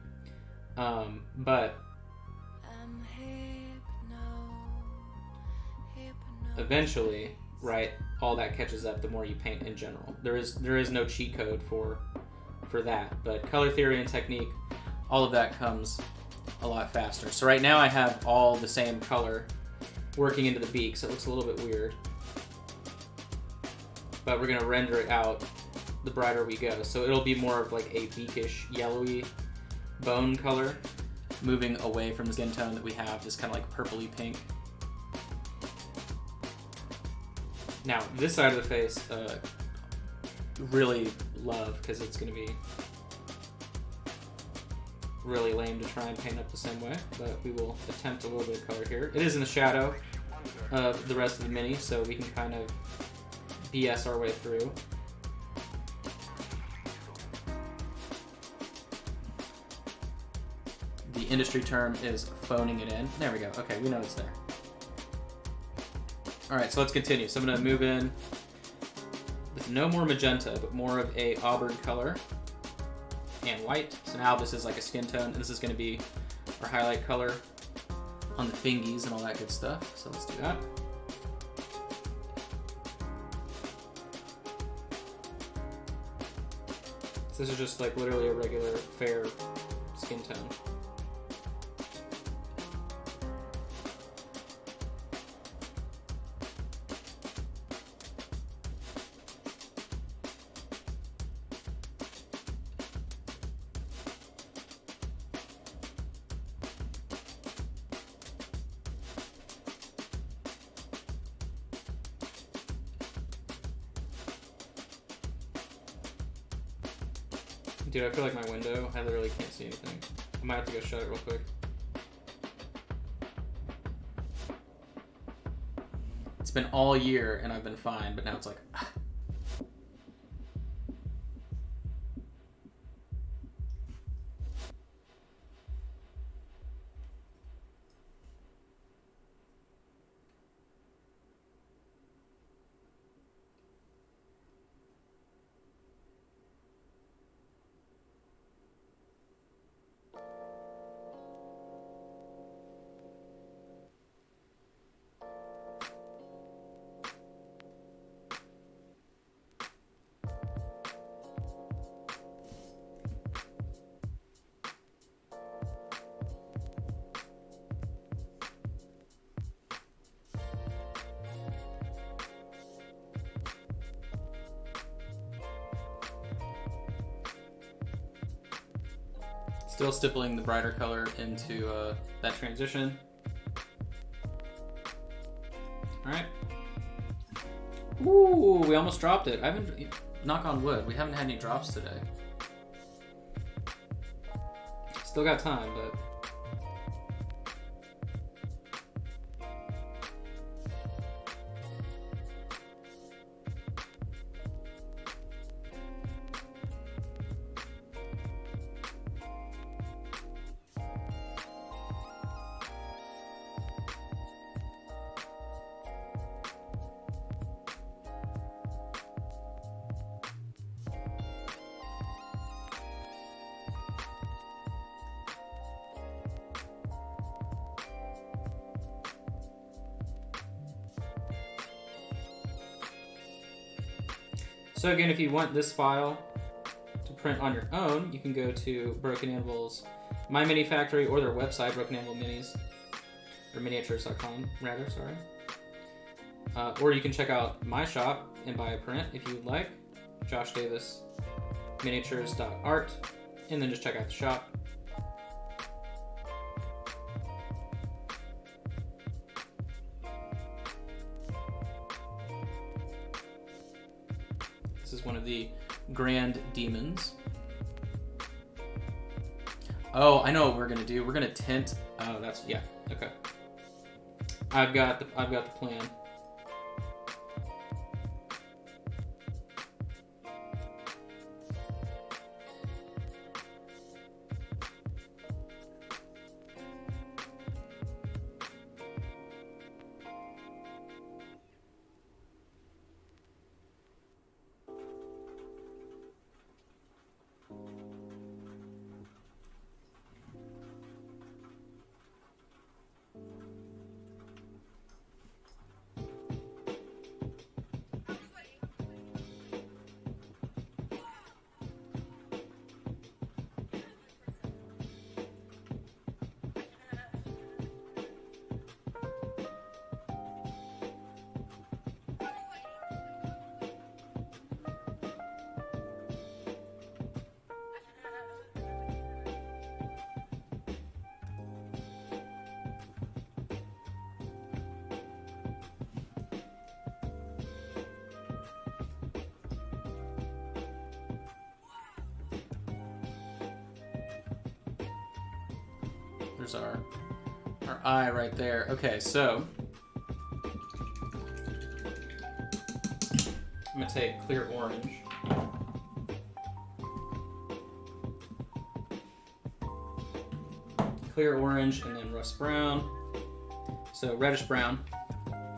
But eventually, right, all that catches up the more you paint in general. There is no cheat code for that, but color theory and technique, all of that comes a lot faster. So right now I have all the same color working into the beak, so it looks a little bit weird. But we're gonna render it out the brighter we go. So it'll be more of like a beakish, yellowy bone color, moving away from the skin tone that we have, this kind of like purpley pink. Now, this side of the face, really love, because it's gonna be really lame to try and paint up the same way, but we will attempt a little bit of color here. It is in the shadow of the rest of the mini, so we can kind of BS our way through. The industry term is phoning it in. There we go. Okay, we know it's there. All right, so let's continue. So I'm going to move in with no more magenta, but more of a auburn color and white. So now this is like a skin tone, and this is going to be our highlight color on the fingies and all that good stuff. So let's do that. So this is just like literally a regular fair skin tone. Dude, I feel like my window, I literally can't see anything. I might have to go shut it real quick. It's been all year and I've been fine, but now it's like, ah. Still stippling the brighter color into that transition. All right. Ooh, we almost dropped it. knock on wood, we haven't had any drops today. Still got time, but... So again, if you want this file to print on your own, you can go to Broken Anvil's My Mini Factory or their website, Broken Anvil Minis, or miniatures.com, rather, sorry. Or you can check out my shop and buy a print if you would like, Josh Davis miniatures.art, and then just check out the shop. This is one of the Grand Demons. Oh, I know what we're gonna do. We're gonna tint. Oh, that's, yeah. Okay. I've got the plan. There's our eye right there. Okay, so I'm gonna take clear orange. Clear orange and then rust brown. So reddish brown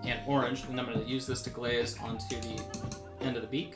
and orange, and I'm gonna use this to glaze onto the end of the beak.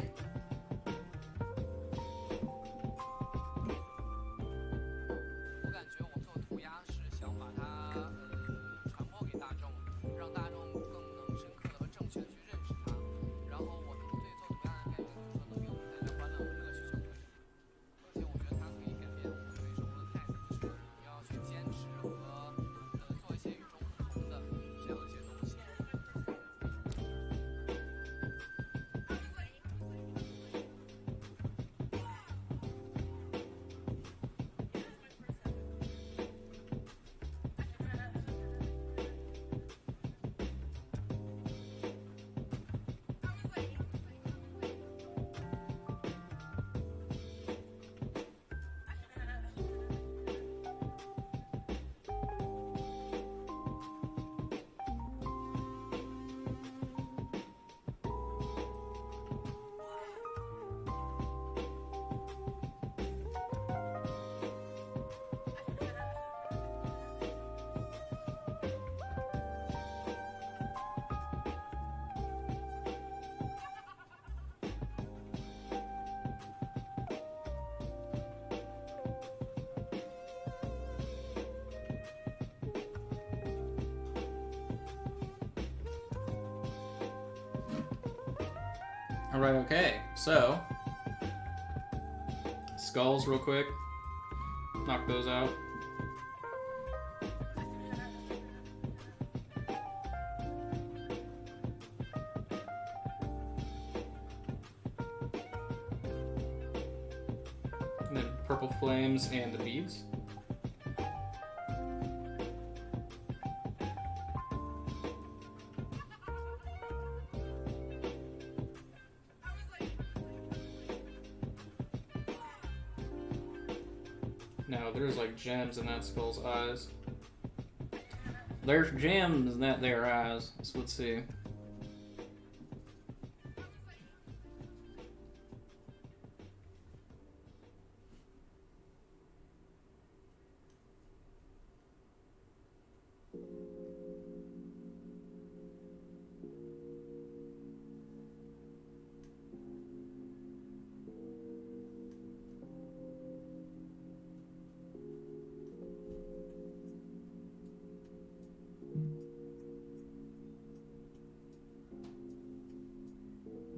Alright, okay, so skulls real quick, knock those out. And then purple flames and the beads. No, there's like gems in that skull's eyes. There's gems in that there eyes. So let's see.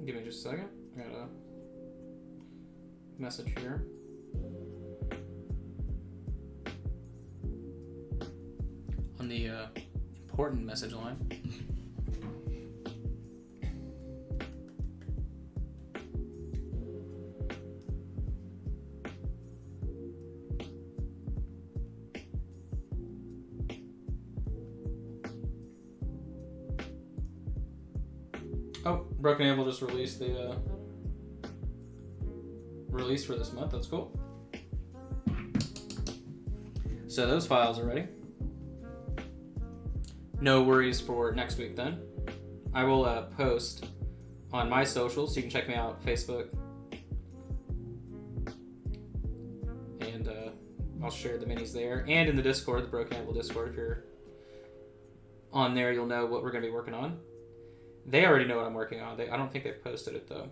Give me just a second. I got a message here. On the important message line. Oh, Broken Anvil just released the release for this month. That's cool. So those files are ready. No worries for next week then. I will post on my socials, so you can check me out, Facebook. And I'll share the minis there. And in the Discord, the Broken Anvil Discord, if you're on there, you'll know what we're going to be working on. They already know what I'm working on. I don't think they've posted it, though.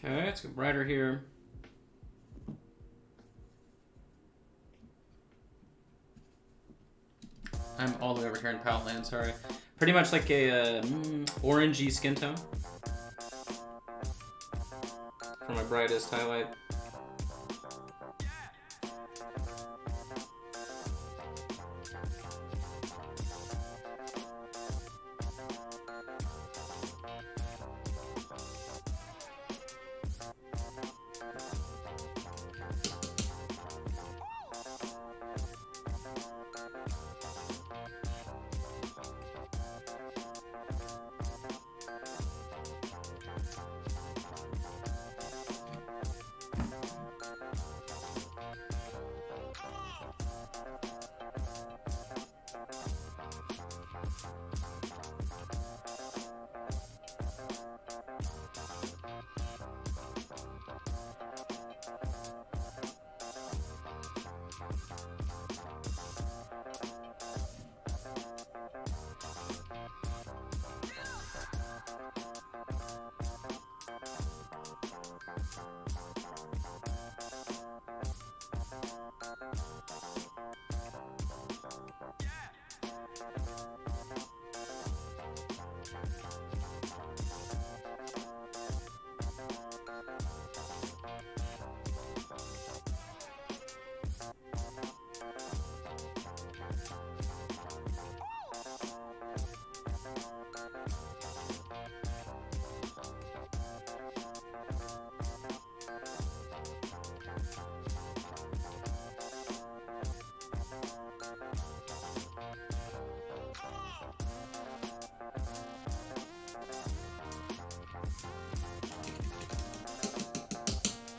Okay, let's get brighter here. I'm all the way over here in palette land, sorry. Pretty much like a orangey skin tone for my brightest highlight.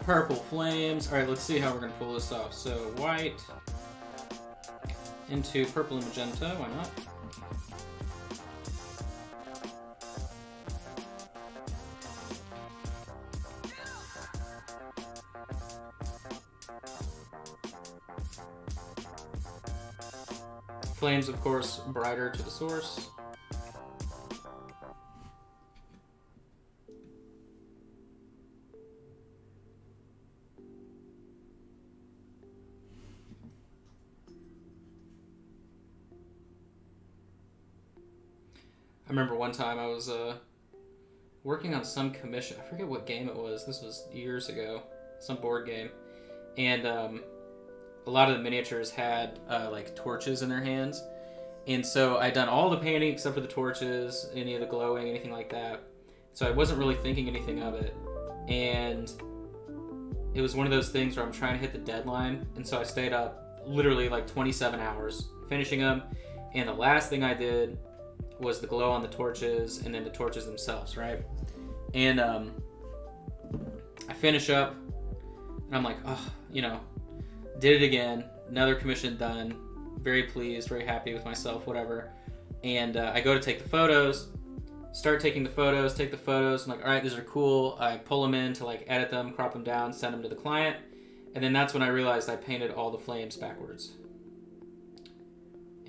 Purple flames. All right, let's see how we're gonna pull this off. So white into purple and magenta, why not? Flames, of course, brighter to the source. I remember one time I was working on some commission. I forget what game it was. This was years ago. Some board game. And a lot of the miniatures had like torches in their hands. And so I'd done all the painting except for the torches, any of the glowing, anything like that. So I wasn't really thinking anything of it. And it was one of those things where I'm trying to hit the deadline. And so I stayed up literally like 27 hours finishing them. And the last thing I did was the glow on the torches and then the torches themselves, right? And I finish up and I'm like, oh, you know, did it again, another commission done, very pleased, very happy with myself, whatever. And I go to take the photos, start taking the photos, take the photos. I'm like, all right, these are cool. I pull them in to like edit them, crop them down, send them to the client. And then that's when I realized I painted all the flames backwards.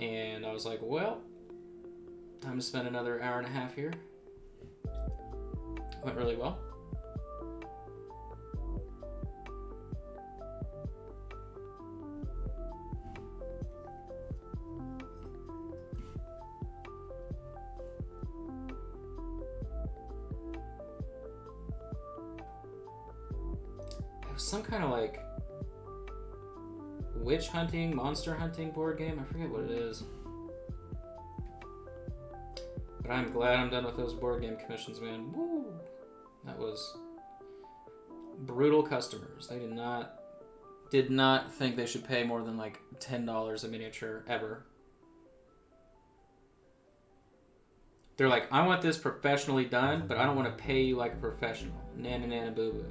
And I was like, well, time to spend another hour and a half here. Went really well. It was some kind of like witch hunting, monster hunting board game. I forget what it is. But I'm glad I'm done with those board game commissions, man. Woo! That was brutal customers. They did not think they should pay more than like $10 a miniature ever. They're like, I want this professionally done, but I don't want to pay you like a professional. Nana nana boo boo.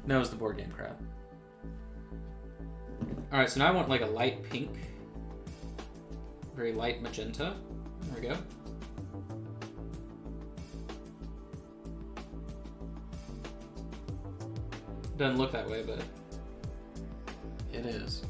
That was the board game crowd. Alright, so now I want like a light pink. Very light magenta. There we go. Doesn't look that way, but it is.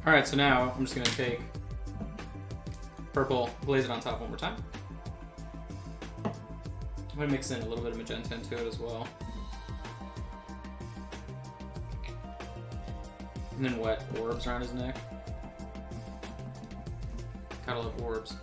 Alright, so now I'm just going to take purple, glaze it on top one more time. I'm going to mix in a little bit of magenta into it as well. And then wet orbs around his neck. Gotta love orbs.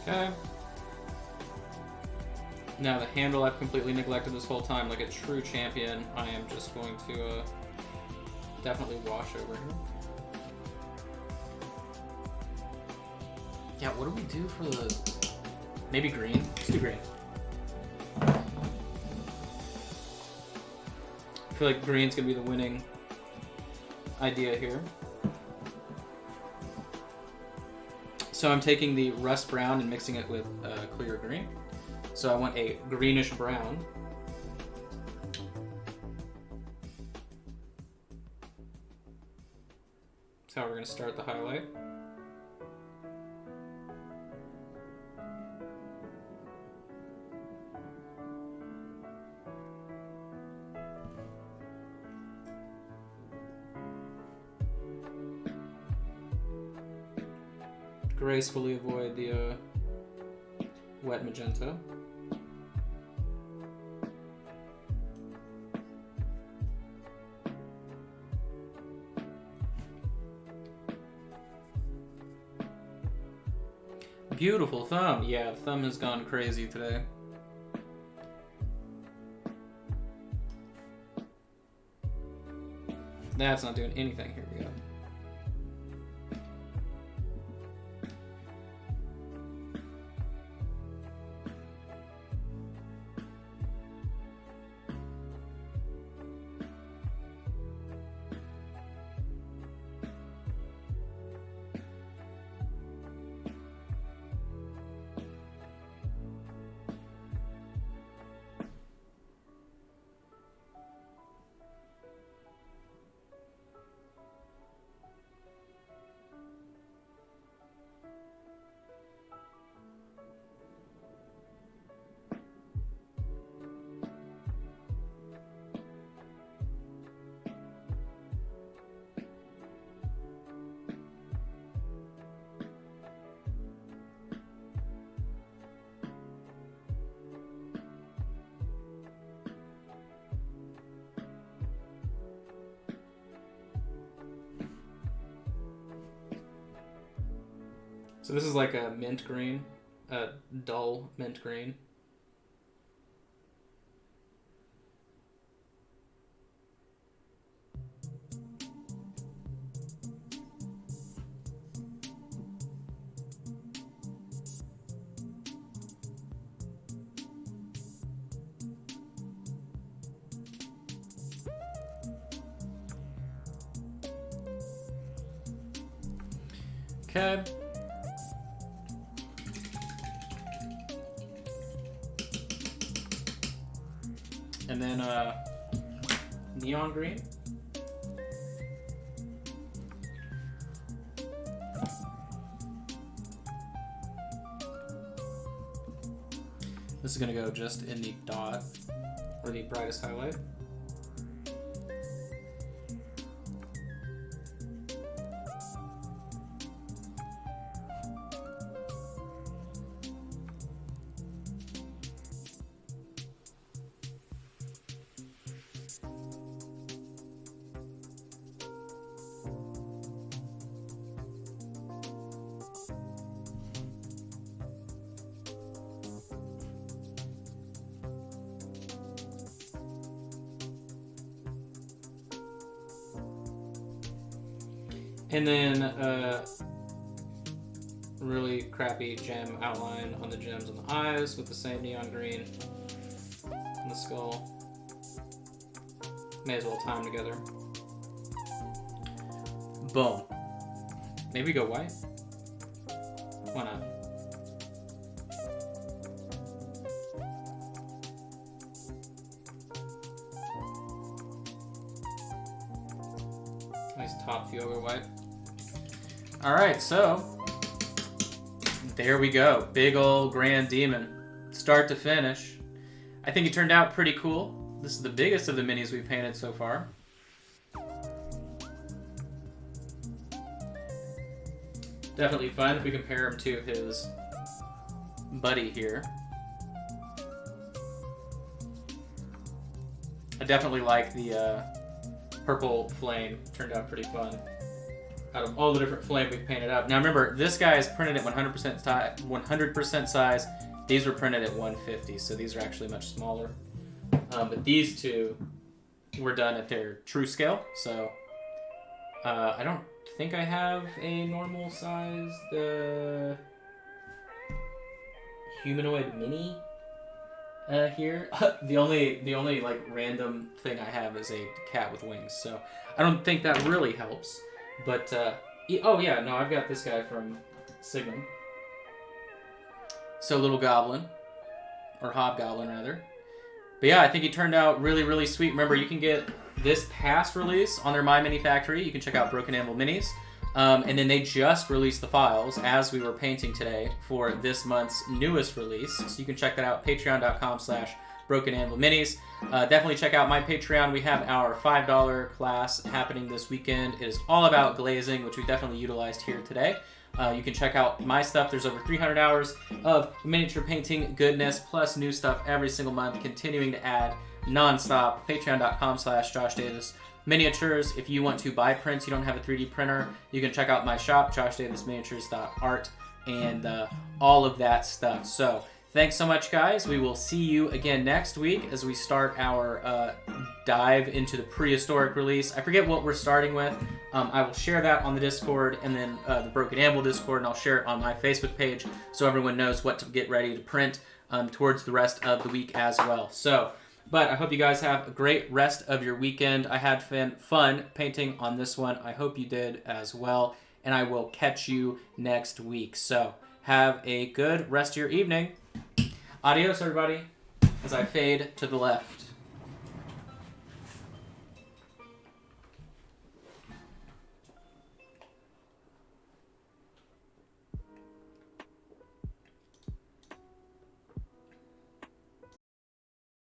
Okay. Now the handle I've completely neglected this whole time, like a true champion, I am just going to definitely wash over here. Yeah, what do we do for the... Maybe green? Let's do green. I feel like green's gonna be the winning idea here. So I'm taking the rust brown and mixing it with clear green. So I want a greenish brown. That's how we're gonna start the highlight. Gracefully avoid the wet magenta. Beautiful thumb. Yeah, the thumb has gone crazy today. That's not doing anything. Here we go. So this is like a mint green, a dull mint green. Okay. And then neon green. This is gonna go just in the dot or the brightest highlight. And then really crappy gem outline on the gems on the eyes with the same neon green on the skull. May as well tie them together. Boom. Maybe go white? Why not? Nice top view over white. Alright, so there we go. Big ol' Grand Demon. Start to finish. I think it turned out pretty cool. This is the biggest of the minis we've painted so far. Definitely fun if we compare him to his buddy here. I definitely like the purple flame. Turned out pretty fun. out of all the different flame we've painted up. Now remember, this guy is printed at 100% size. These were printed at 150, so these are actually much smaller. But these two were done at their true scale, so I don't think I have a normal sized humanoid mini here. the only like random thing I have is a cat with wings, so I don't think that really helps. But oh yeah, no, I've got this guy from Signum. So little goblin, or hobgoblin rather. But yeah, I think he turned out really, really sweet. Remember, you can get this past release on their My Mini Factory. You can check out Broken Anvil Minis. And then they just released the files as we were painting today for this month's newest release. So you can check that out, patreon.com/Broken Anvil Minis. Definitely check out my Patreon. We have our $5 class happening this weekend. It is all about glazing, which we definitely utilized here today. You can check out my stuff. There's over 300 hours of miniature painting goodness, plus new stuff every single month, continuing to add nonstop. Patreon.com/Josh Davis Miniatures. If you want to buy prints, you don't have a 3D printer, you can check out my shop, joshdavisminiatures.art, and all of that stuff. So thanks so much, guys. We will see you again next week as we start our dive into the prehistoric release. I forget what we're starting with. I will share that on the Discord and then the Broken Anvil Discord, and I'll share it on my Facebook page so everyone knows what to get ready to print towards the rest of the week as well. But I hope you guys have a great rest of your weekend. I had fun painting on this one. I hope you did as well. And I will catch you next week. So have a good rest of your evening. Adios, everybody, as I fade to the left.